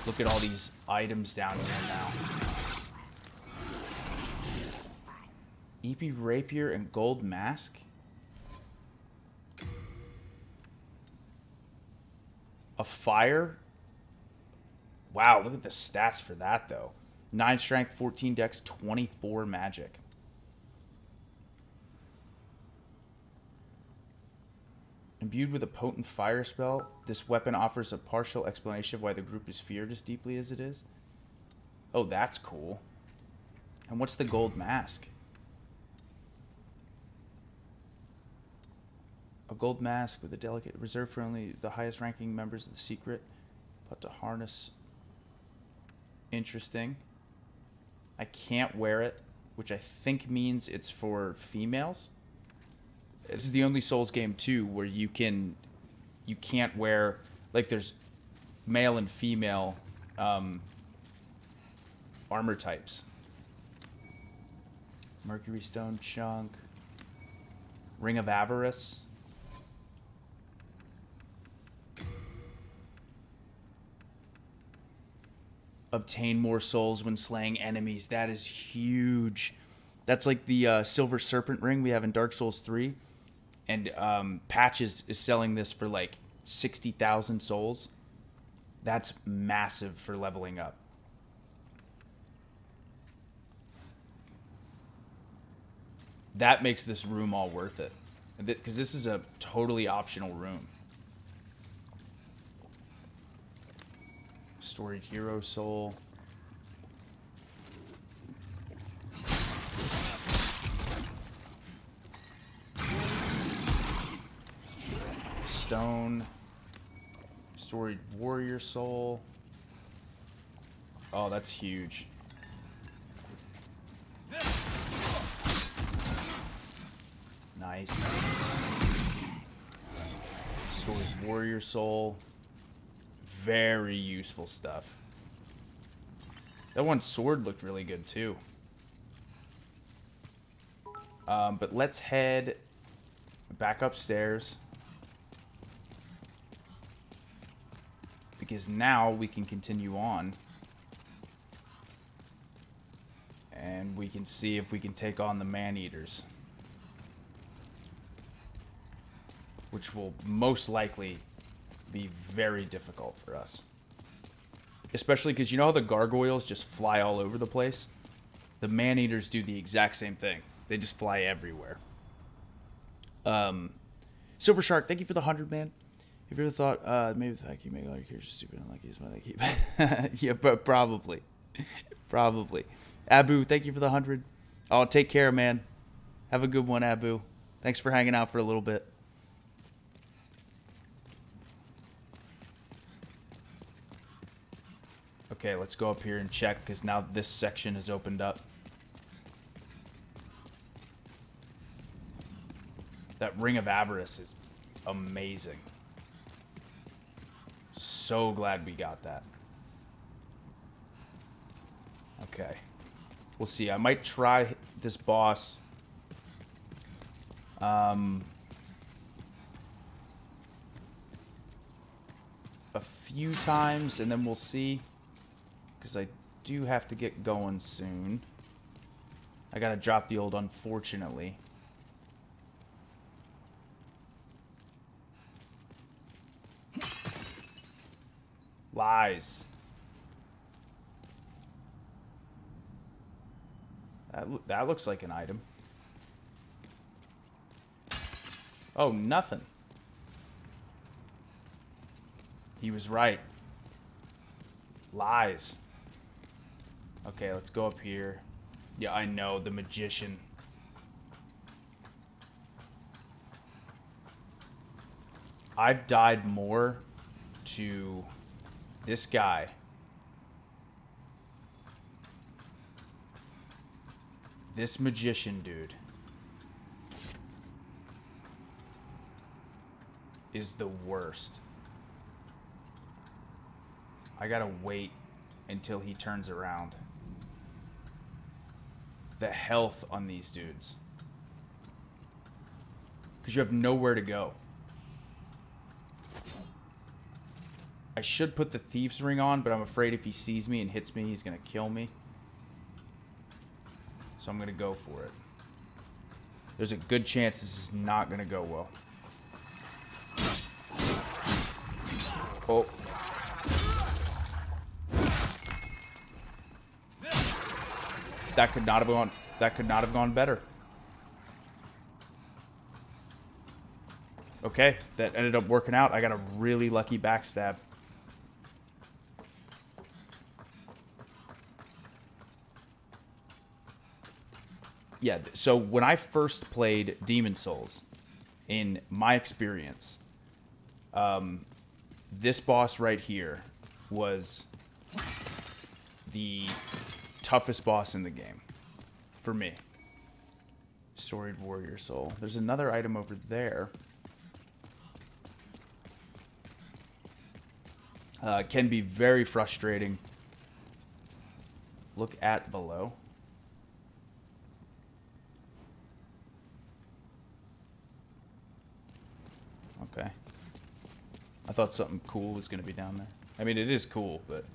Look at all these items down here now. EP Rapier and Gold Mask. A fire Wow, look at the stats for that, though. 9 strength, 14 dex, 24 magic. Imbued with a potent fire spell, this weapon offers a partial explanation of why the group is feared as deeply as it is. Oh, that's cool. And what's the gold mask? A gold mask with a delicate reserved for only the highest ranking members of the secret. But to harness. Interesting. I can't wear it, which I think means it's for females. This is the only Souls game too where you can't wear, like, there's male and female armor types. Mercury Stone chunk. Ring of Avarice. Obtain more souls when slaying enemies. That is huge. That's like the Silver Serpent ring we have in Dark Souls 3. And Patches is selling this for like 60,000 souls. That's massive for leveling up. That makes this room all worth it. Because this is a totally optional room. Storied Hero Soul. Stone. Storied Warrior Soul. Oh, that's huge. Nice. Storied Warrior Soul. Very useful stuff. That one sword looked really good too. But let's head back upstairs. Because now we can continue on. And we can see if we can take on the man-eaters. Which will most likely be very difficult for us. Especially because you know how the gargoyles just fly all over the place? The man-eaters do the exact same thing. They just fly everywhere. Silver Shark, thank you for the 100, man. Have you ever thought, maybe the fact you make all your characters stupid and unlucky is why they keep... Yeah, but probably. Probably. Abu, thank you for the 100. Oh, take care, man. Have a good one, Abu. Thanks for hanging out for a little bit. Okay, let's go up here and check, because now this section is opened up. That Ring of Avarice is amazing. So glad we got that. Okay. We'll see. I might try this boss. A few times, and then we'll see. Because I do have to get going soon. I gotta drop the old unfortunately. Lies. That looks like an item. Oh, nothing. He was right. Lies. Okay, let's go up here. Yeah, I know, the magician. I've died more to this guy this magician dude is the worst. I gotta wait until he turns around. The health on these dudes. Because you have nowhere to go. I should put the Thieves Ring on, but I'm afraid if he sees me and hits me, he's going to kill me. So I'm going to go for it. There's a good chance this is not going to go well. Oh. That could not have gone. That could not have gone better. Okay, that ended up working out. I got a really lucky backstab. Yeah, so when I first played Demon Souls, in my experience, this boss right here was the toughest boss in the game for me. Storied Warrior Soul. There's another item over there. Can be very frustrating. Look at below. Okay. I thought something cool was going to be down there. I mean, it is cool, but...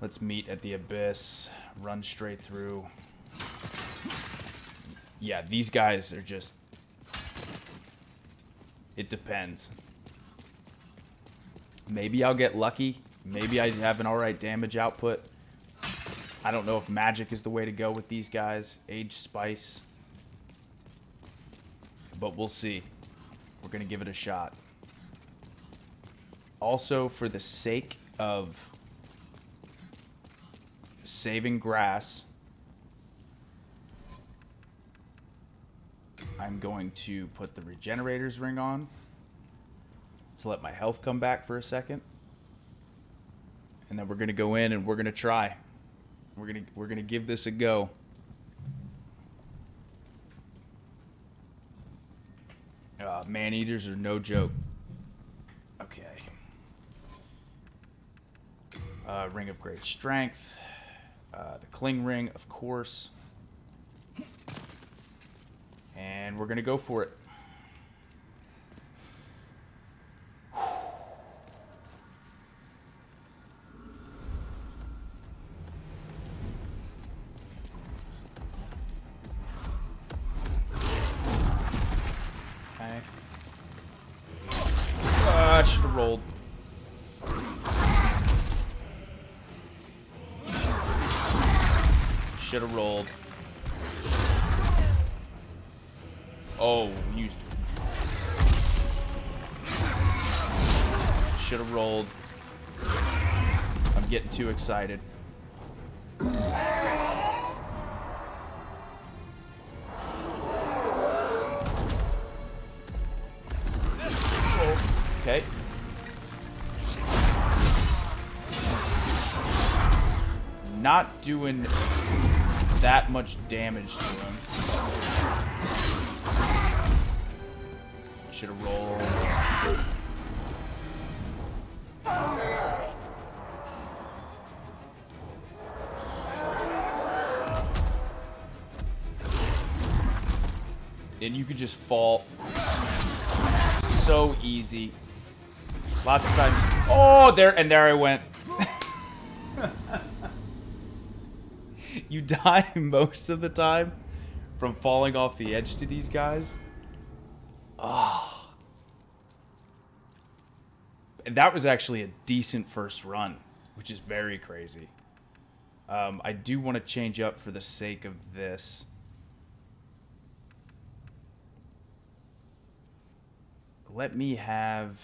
Let's meet at the abyss. Run straight through. Yeah, these guys are just... It depends. Maybe I'll get lucky. Maybe I have an alright damage output. I don't know if magic is the way to go with these guys. Age Spice. But we'll see. We're going to give it a shot. Also, for the sake of saving grass, I'm going to put the Regenerator's Ring on to let my health come back for a second. And then we're going to go in and we're going to try. We're going to give this a go. Man-eaters are no joke. Okay. Ring of Great Strength. The Cling Ring, of course. And we're going to go for it. I should have rolled. Should have rolled. Oh, used. Should have rolled. I'm getting too excited. Okay. Not doing that much damage to him. Should have rolled. And you could just fall so easy. Lots of times. Oh, there I went. You die most of the time from falling off the edge to these guys. Oh. And that was actually a decent first run, which is very crazy. I do want to change up for the sake of this. Let me have...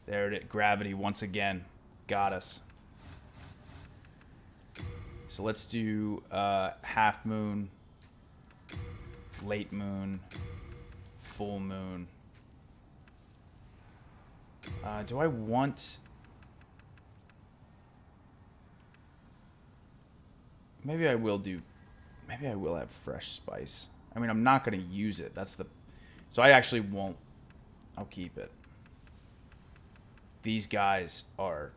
There it is. Gravity once again. Got us. So let's do half moon, late moon, full moon. Do I want... Maybe I will have fresh spice. I mean, I'm not going to use it. That's the... So I actually won't. I'll keep it. These guys are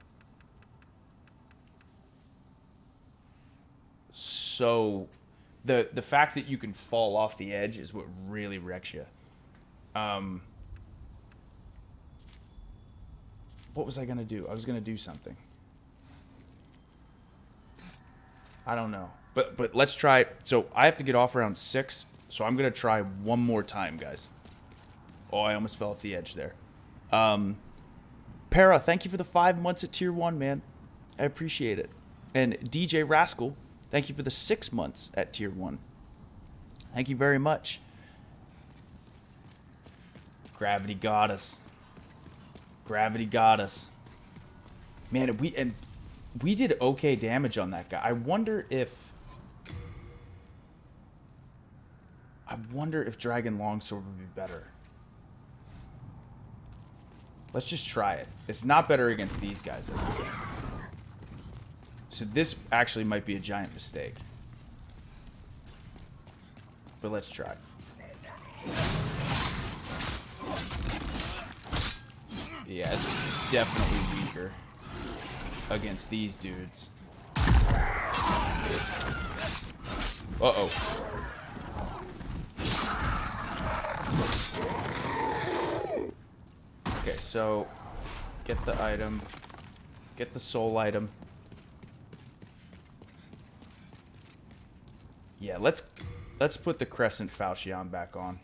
so... The fact that you can fall off the edge is what really wrecks you. What was I going to do? I was going to do something. I don't know. But let's try... So I have to get off around 6, so I'm going to try one more time, guys. Oh, I almost fell off the edge there. Para, thank you for the 5 months at Tier 1, man. I appreciate it. And DJ Rascal, thank you for the 6 months at tier 1. Thank you very much. Gravity got us. Gravity got us. Man, we did okay damage on that guy. I wonder if Dragon Longsword would be better. Let's just try it. It's not better against these guys, I would say. So this actually might be a giant mistake. But let's try. Yeah, it's definitely weaker against these dudes. Uh-oh. Okay, so get the item. Get the soul item. Yeah, let's put the Crescent Falchion back on.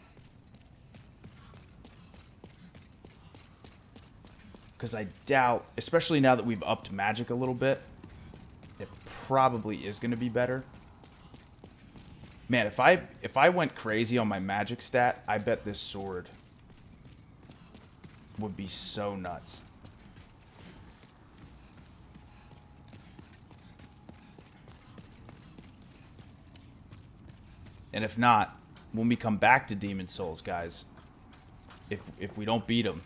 Because I doubt, especially now that we've upped magic a little bit, it probably is going to be better. Man, if I went crazy on my magic stat, I bet this sword would be so nuts. And if not, when we come back to Demon Souls, guys, if we don't beat them,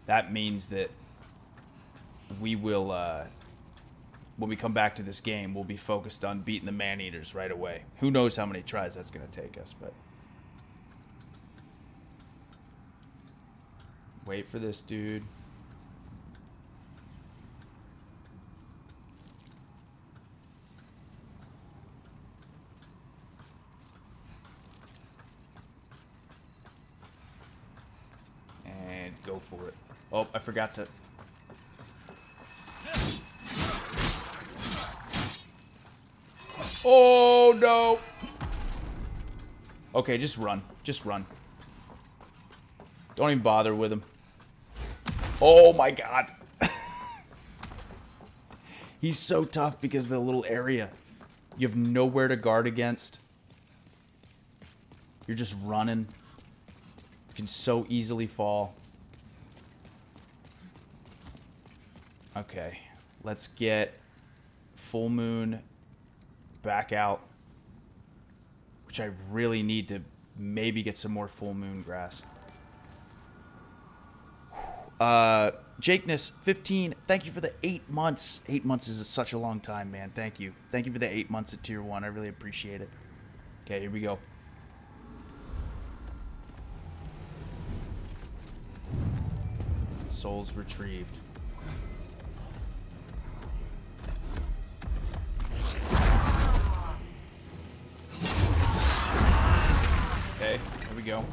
that means that we will, when we come back to this game, we'll be focused on beating the Man-Eaters right away. Who knows how many tries that's going to take us, but... Wait for this dude. And go for it. Oh, I forgot to... Oh, no! Okay, just run. Just run. Don't even bother with him. Oh, my God. He's so tough because of the little area. You have nowhere to guard against. You're just running. You can so easily fall. Okay, let's get Full Moon back out, which I really need to maybe get some more Full Moon grass. Jakeness 15, thank you for the 8 months. 8 months is such a long time, man. Thank you. Thank you for the 8 months at tier 1. I really appreciate it. Okay, here we go. Souls retrieved. Okay, here we go.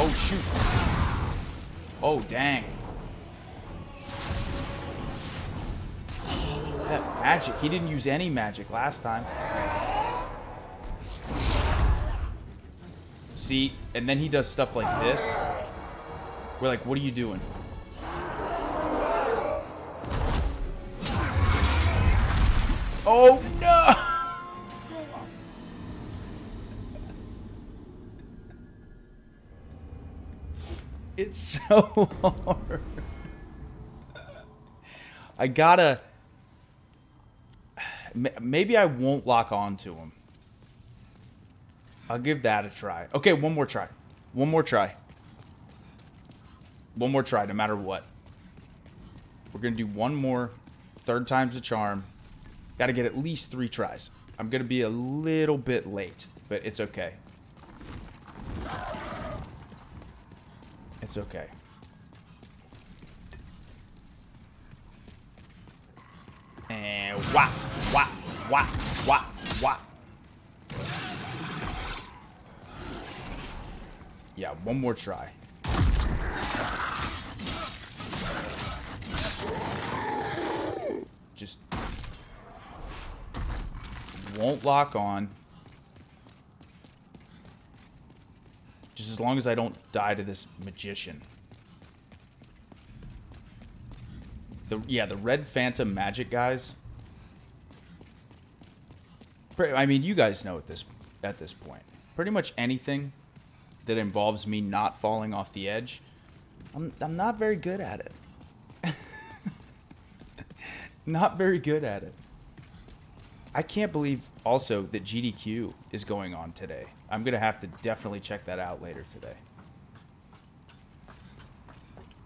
Oh, shoot. Oh, dang. That magic. He didn't use any magic last time. See? And then he does stuff like this. We're like, what are you doing? Oh, no! It's so hard. I gotta... Maybe I won't lock on to him. I'll give that a try. Okay, one more try. One more try. One more try, no matter what. We're gonna do one more. Third time's a charm. Gotta get at least 3 tries. I'm gonna be a little bit late, but it's okay. It's okay. And whop, whop, whop, whop, whop. Yeah, one more try. Just won't lock on. Just as long as I don't die to this magician. the red phantom magic guys. I mean, you guys know at this point. Pretty much anything that involves me not falling off the edge, I'm not very good at it. Not very good at it. I can't believe also that GDQ is going on today. I'm going to have to definitely check that out later today.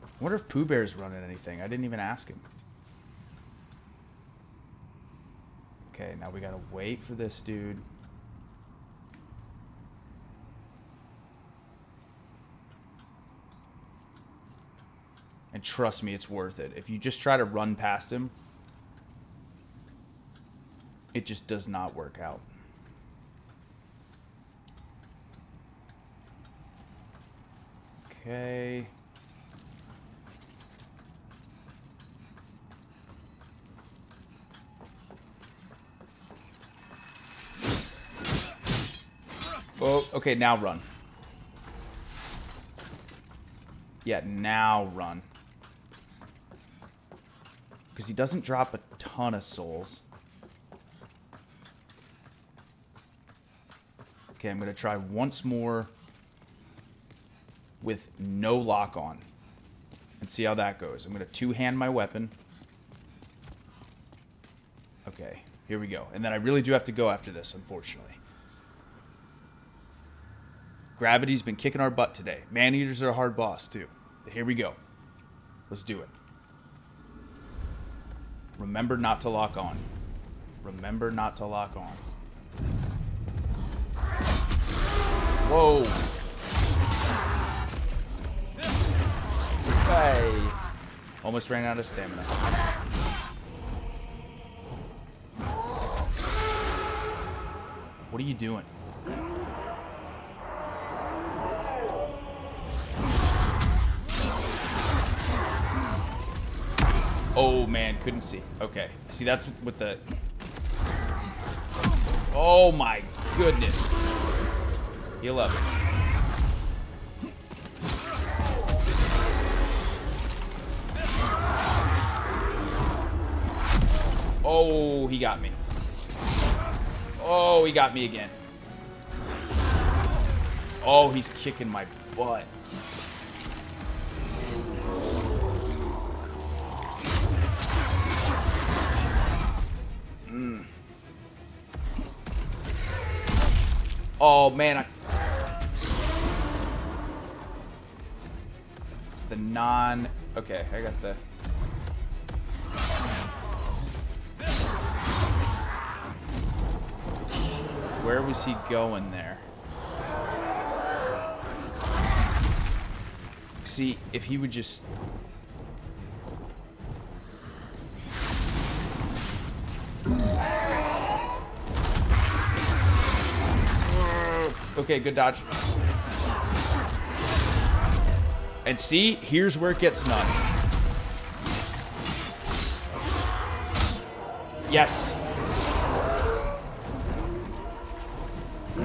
I wonder if Pooh Bear's running anything. I didn't even ask him. Okay, now we got to wait for this dude. And trust me, it's worth it. If you just try to run past him, it just does not work out. Okay. Oh, okay, now run. Yeah, now run. Because he doesn't drop a ton of souls. Okay, I'm going to try once more with no lock on. And see how that goes. I'm going to two-hand my weapon. Okay, here we go. And then I really do have to go after this, unfortunately. Gravity's been kicking our butt today. Man-eaters are a hard boss, too. Here we go. Let's do it. Remember not to lock on. Remember not to lock on. Whoa. Hey. Almost ran out of stamina. What are you doing? Oh, man, couldn't see. Okay. See, that's with the... Oh, my goodness. Heal up. Oh, he got me. Oh, he got me again. Oh, he's kicking my butt. Oh, man. The non... Okay, I got the... Where was he going there? See, if he would just... Okay, good dodge. And see, here's where it gets nuts. Yes.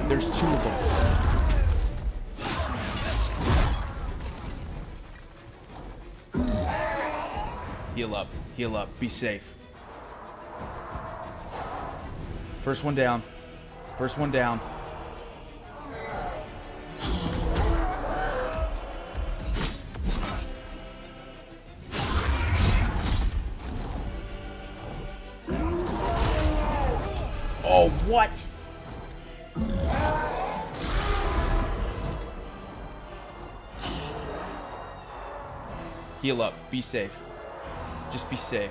There's two of them. Heal up. Heal up. Be safe. First one down. First one down. Oh, what? Heal up. Be safe. Just be safe.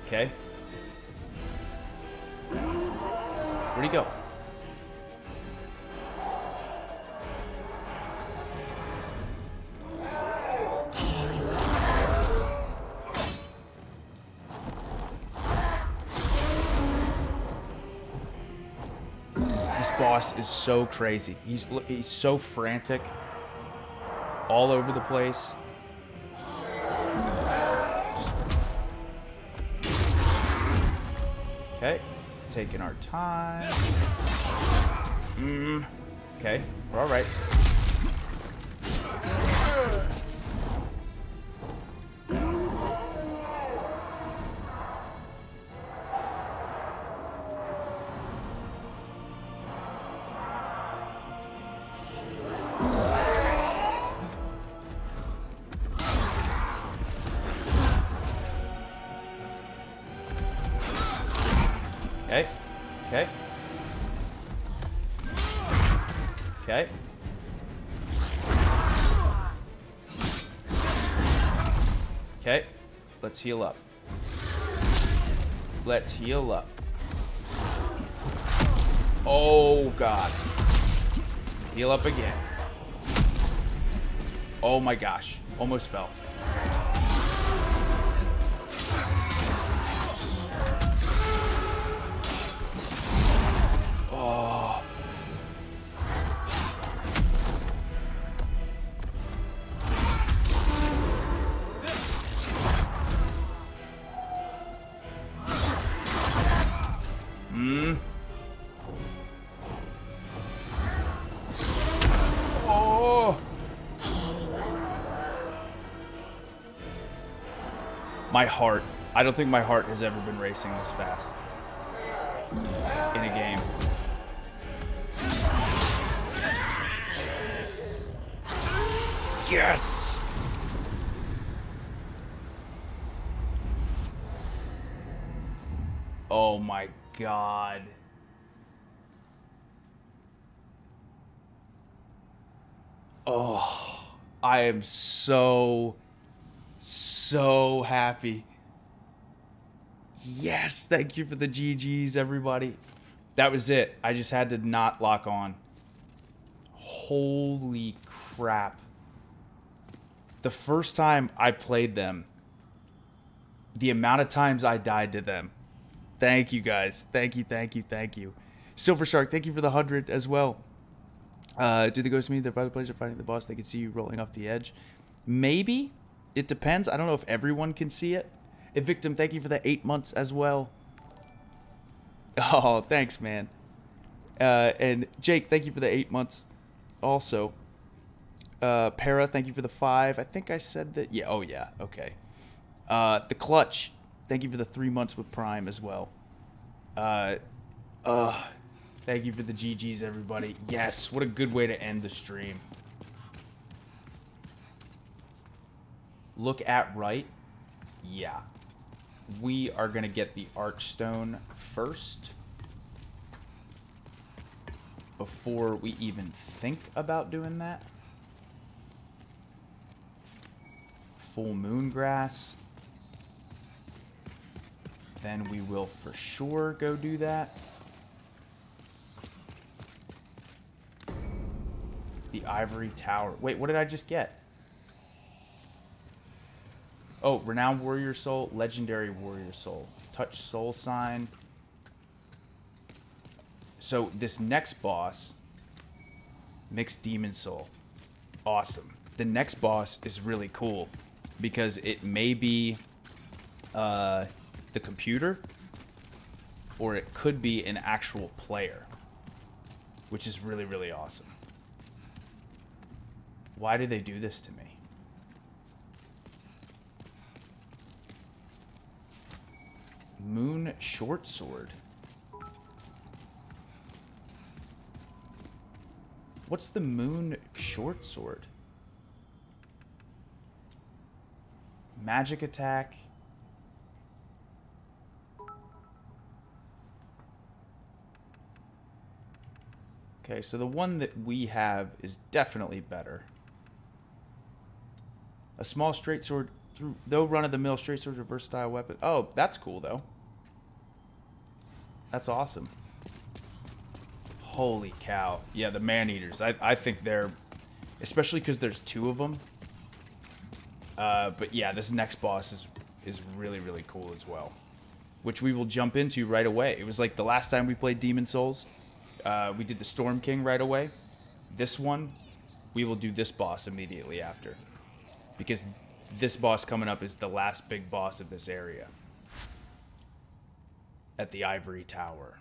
Okay. Where'd he go? Boss is so crazy. He's so frantic, all over the place. Okay. Taking our time. Okay, we're all right. Okay. Okay. Okay. Okay. Let's heal up. Let's heal up. Oh, God. Heal up again. Oh, my gosh. Almost fell. Oh. Oh. My heart. I don't think my heart has ever been racing this fast in a game. Yes! Oh my God. Oh, I am so happy. Yes, thank you for the GGs, everybody. That was it. I just had to not lock on. Holy crap. The first time I played them, the amount of times I died to them. Thank you, guys. Thank you, thank you, thank you. Silver Shark, thank you for the 100 as well. Do the ghosts mean that if other players are fighting the boss, they can see you rolling off the edge? Maybe. It depends. I don't know if everyone can see it. Victim, thank you for the 8 months as well. Oh, thanks, man. And Jake, thank you for the 8 months also. Para, thank you for the 5. I think I said that. Yeah. Oh, yeah. Okay. The Clutch, thank you for the 3 months with Prime as well. Thank you for the GGs, everybody. Yes, what a good way to end the stream. Look at right. Yeah. We are going to get the Archstone first. Before we even think about doing that. Full moon grass. Then we will for sure go do that. The Ivory Tower. Wait, what did I just get? Oh, Renowned Warrior Soul, Legendary Warrior Soul. Touch Soul Sign. So this next boss, Mixed Demon Soul. Awesome. The next boss is really cool because it may be the computer or it could be an actual player, which is really, really awesome. Why do they do this to me? Moon Short Sword. What's the Moon Short Sword? Magic attack. Okay, so the one that we have is definitely better. A small straight sword, though run-of-the-mill straight sword, a versatile weapon. Oh, that's cool, though. That's awesome. Holy cow. Yeah, the man-eaters. I think they're... Especially because there's 2 of them. But yeah, this next boss is really, really cool as well. Which we will jump into right away. It was like the last time we played Demon Souls. We did the Storm King right away. This one, we will do this boss immediately after. Because this boss coming up is the last big boss of this area. at the Ivory Tower.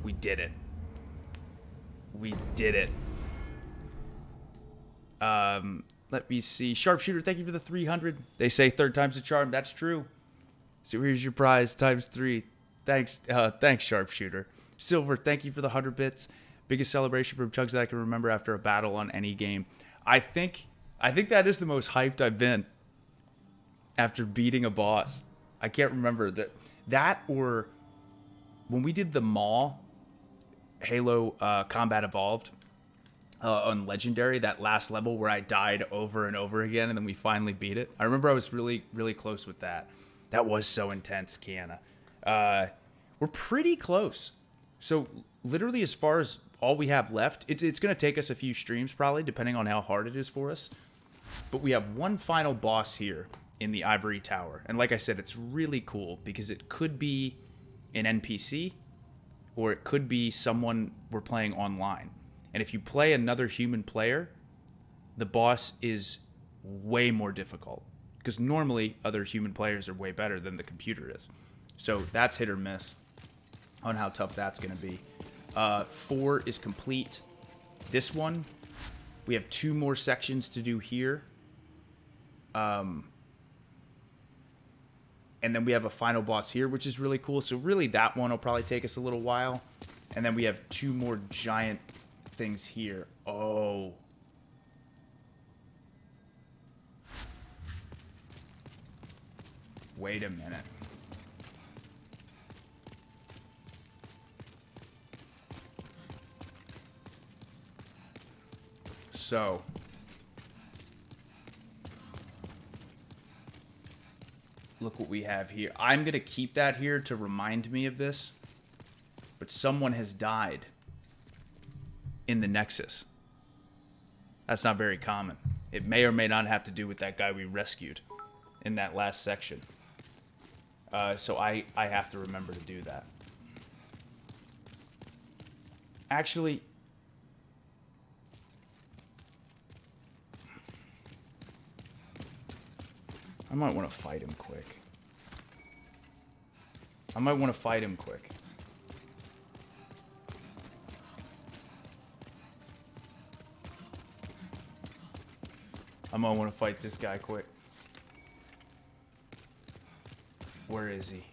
We did it. We did it. Let me see. Sharpshooter, thank you for the 300. They say 3rd time's a charm. That's true. So here's your prize times 3. Thanks, Sharpshooter. Silver, thank you for the 100 bits. Biggest celebration from Chugs that I can remember after a battle on any game. I think that is the most hyped I've been after beating a boss. I can't remember that or when we did the Maw Halo Combat Evolved on Legendary, that last level where I died over and over again and then we finally beat it. I remember I was really, really close with that. That was so intense, Kiana. We're pretty close. So literally as far as all we have left, it's going to take us a few streams probably, depending on how hard it is for us. But we have one final boss here in the Ivory Tower. And like I said, it's really cool because it could be an NPC or it could be someone we're playing online. And if you play another human player, the boss is way more difficult. Because normally other human players are way better than the computer is. So that's hit or miss on how tough that's going to be. 4 is complete. This one, we have 2 more sections to do here. And then we have a final boss here, which is really cool. So really that one will probably take us a little while. And then we have 2 more giant things here. Oh. Wait a minute. So. Look what we have here. I'm going to keep that here to remind me of this. But someone has died in the Nexus. That's not very common. It may or may not have to do with that guy we rescued in that last section. So I have to remember to do that. Actually, I might want to fight him quick. I might want to fight him quick. I might want to fight this guy quick. Where is he?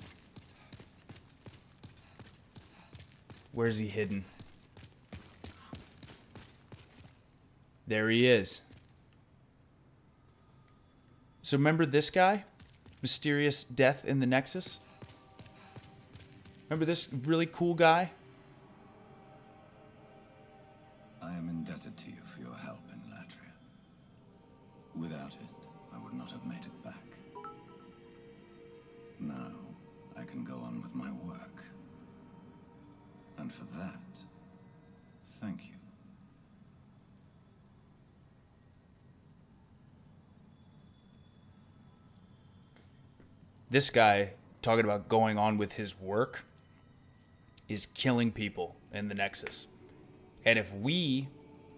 Where's he hidden? There he is. So remember this guy? Mysterious death in the Nexus? Remember this really cool guy? I am indebted to you for your help in Latria. Without it, I would not have made it back. Now, I can go on with my work. And for that, thank you. This guy, talking about going on with his work, is killing people in the Nexus. And if we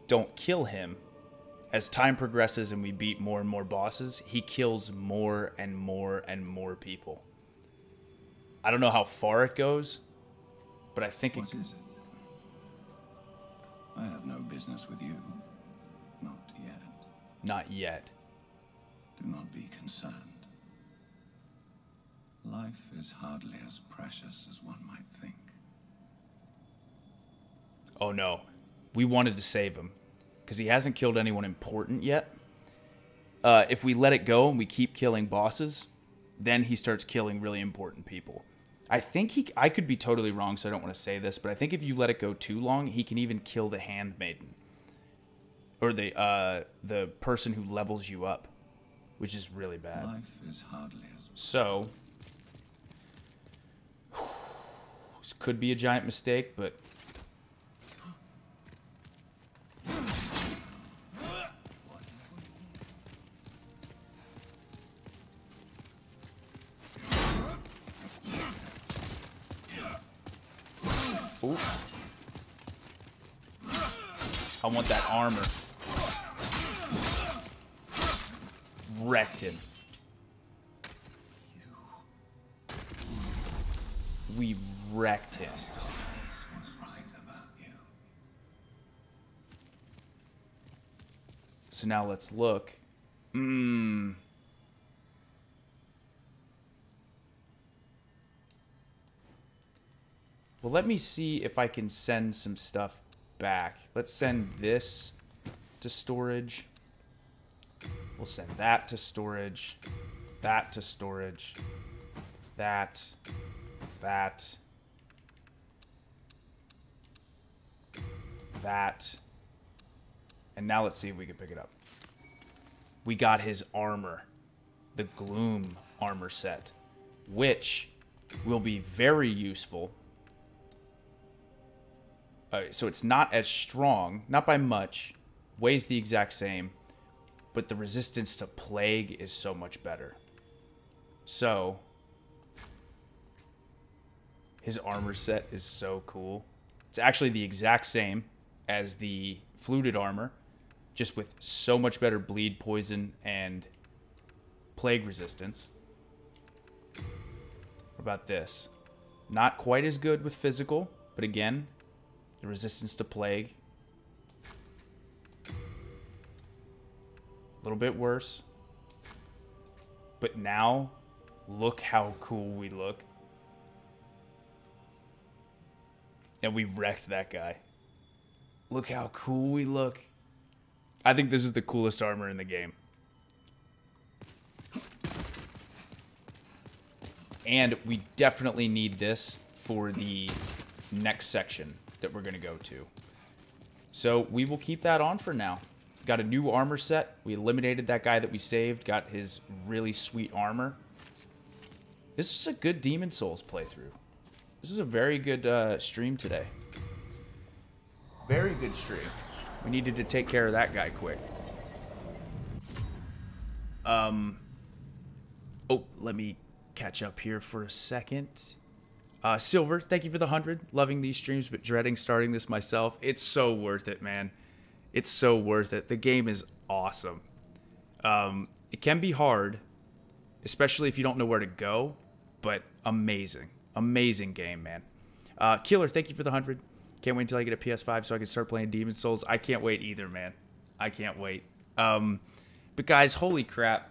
don't kill him, as time progresses and we beat more and more bosses, he kills more and more and more people. I don't know how far it goes, but I think What is it? I have no business with you. Not yet. Not yet. Do not be concerned. Life is hardly as precious as one might think. Oh no. We wanted to save him. Because he hasn't killed anyone important yet. If we let it go and we keep killing bosses, then he starts killing really important people. I think I could be totally wrong, so I don't want to say this, but I think if you let it go too long, he can even kill the handmaiden. Or the person who levels you up. Which is really bad. Life is hardly as... So, this could be a giant mistake, but... Ooh. I want that armor. Wrecked him. we wrecked him. This was right about you. So now let's look. Well, let me see if I can send some stuff back. Let's send this to storage. We'll send that to storage. That to storage. That. That. That. And now let's see if we can pick it up. We got his armor. The Gloom armor set. Which will be very useful. So it's not as strong. Not by much. Weighs the exact same. But the resistance to plague is so much better. So his armor set is so cool. It's actually the exact same as the fluted armor, just with so much better bleed, poison, and plague resistance. What about this? Not quite as good with physical, but again, the resistance to plague. A little bit worse. But now, look how cool we look. And we wrecked that guy. Look how cool we look. I think this is the coolest armor in the game. And we definitely need this for the next section that we're going to go to. So we will keep that on for now. Got a new armor set. We eliminated that guy that we saved. Got his really sweet armor. This is a good Demon Souls playthrough. This is a very good stream today. Very good stream. We needed to take care of that guy quick. Oh, let me catch up here for a second. Silver, thank you for the 100. Loving these streams, but dreading starting this myself. It's so worth it, man. It's so worth it. The game is awesome. It can be hard, especially if you don't know where to go, but amazing. Amazing game, man. Killer, thank you for the 100. Can't wait until I get a PS5 so I can start playing Demon Souls. I can't wait either, man. I can't wait. But guys, holy crap.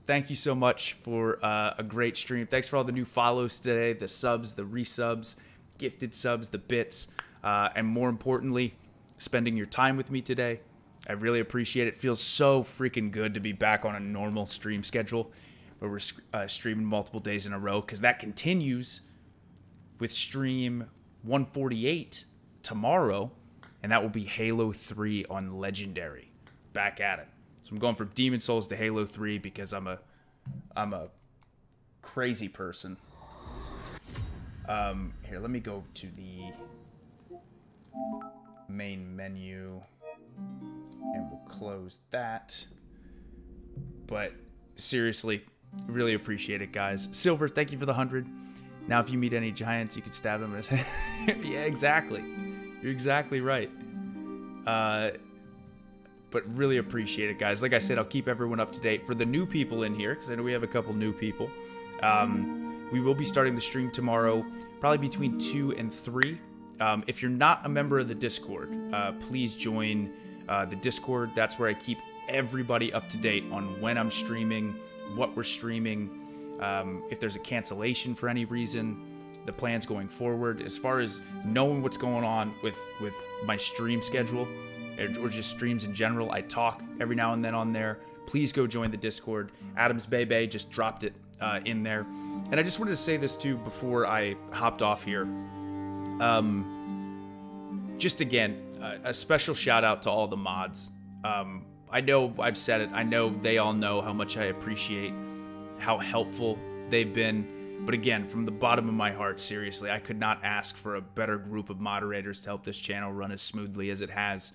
Thank you so much for a great stream. Thanks for all the new follows today, the subs, the resubs, gifted subs, the bits, and more importantly, spending your time with me today. I really appreciate it. It feels so freaking good to be back on a normal stream schedule where we're streaming multiple days in a row, because that continues with stream 148 tomorrow, and that will be Halo 3 on Legendary. Back at it. So I'm going from Demon Souls to Halo 3 because I'm a crazy person. Here, let me go to the main menu and we'll close that. But seriously, really appreciate it, guys. Silver, thank you for the 100. Now, if you meet any giants, you can stab them in his head. Yeah, exactly. You're exactly right. But really appreciate it, guys. Like I said, I'll keep everyone up to date. For the new people in here, because I know we have a couple new people, we will be starting the stream tomorrow, probably between 2 and 3. If you're not a member of the Discord, please join the Discord. That's where I keep everybody up to date on when I'm streaming, what we're streaming, if there's a cancellation for any reason, the plans going forward. As far as knowing what's going on with my stream schedule, or just streams in general, I talk every now and then on there. Please go join the Discord. Adam's Bebe just dropped it in there. And I just wanted to say this too before I hopped off here. Just again, a special shout out to all the mods. I know I've said it. I know they all know how much I appreciate how helpful they've been. But again, from the bottom of my heart, seriously, I could not ask for a better group of moderators to help this channel run as smoothly as it has.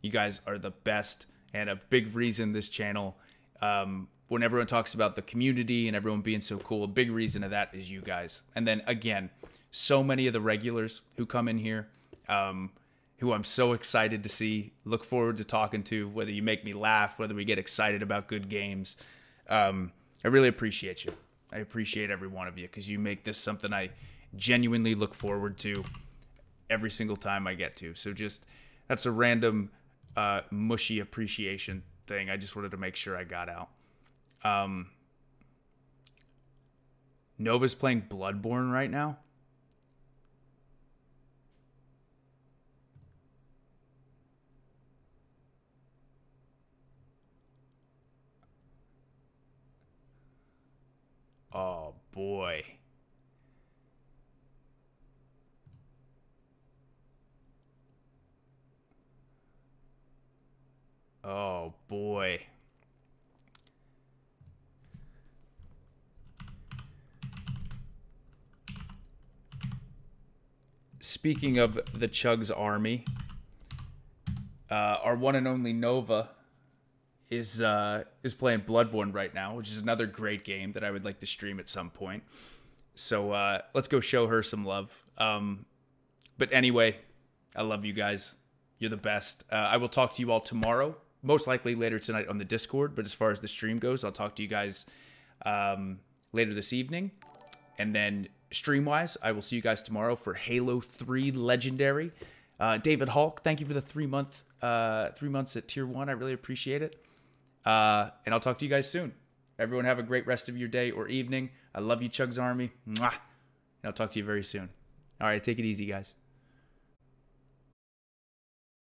You guys are the best, and a big reason this channel, when everyone talks about the community and everyone being so cool, a big reason of that is you guys. And then again, so many of the regulars who come in here, who I'm so excited to see, look forward to talking to, whether you make me laugh, whether we get excited about good games. I really appreciate you. I appreciate every one of you, because you make this something I genuinely look forward to every single time I get to. So just, that's a random mushy appreciation thing I just wanted to make sure I got out. Nova's playing Bloodborne right now. Oh boy. Oh boy. Speaking of the Chugs army, our one and only Nova is playing Bloodborne right now, which is another great game that I would like to stream at some point. So let's go show her some love. But anyway, I love you guys. You're the best. I will talk to you all tomorrow, most likely later tonight on the Discord. But as far as the stream goes, I'll talk to you guys later this evening. And then stream-wise, I will see you guys tomorrow for Halo 3 Legendary. David Hulk, thank you for the 3 months at Tier 1. I really appreciate it. And I'll talk to you guys soon. Everyone have a great rest of your day or evening. I love you, Chugs Army. Mwah. And I'll talk to you very soon. All right, take it easy, guys.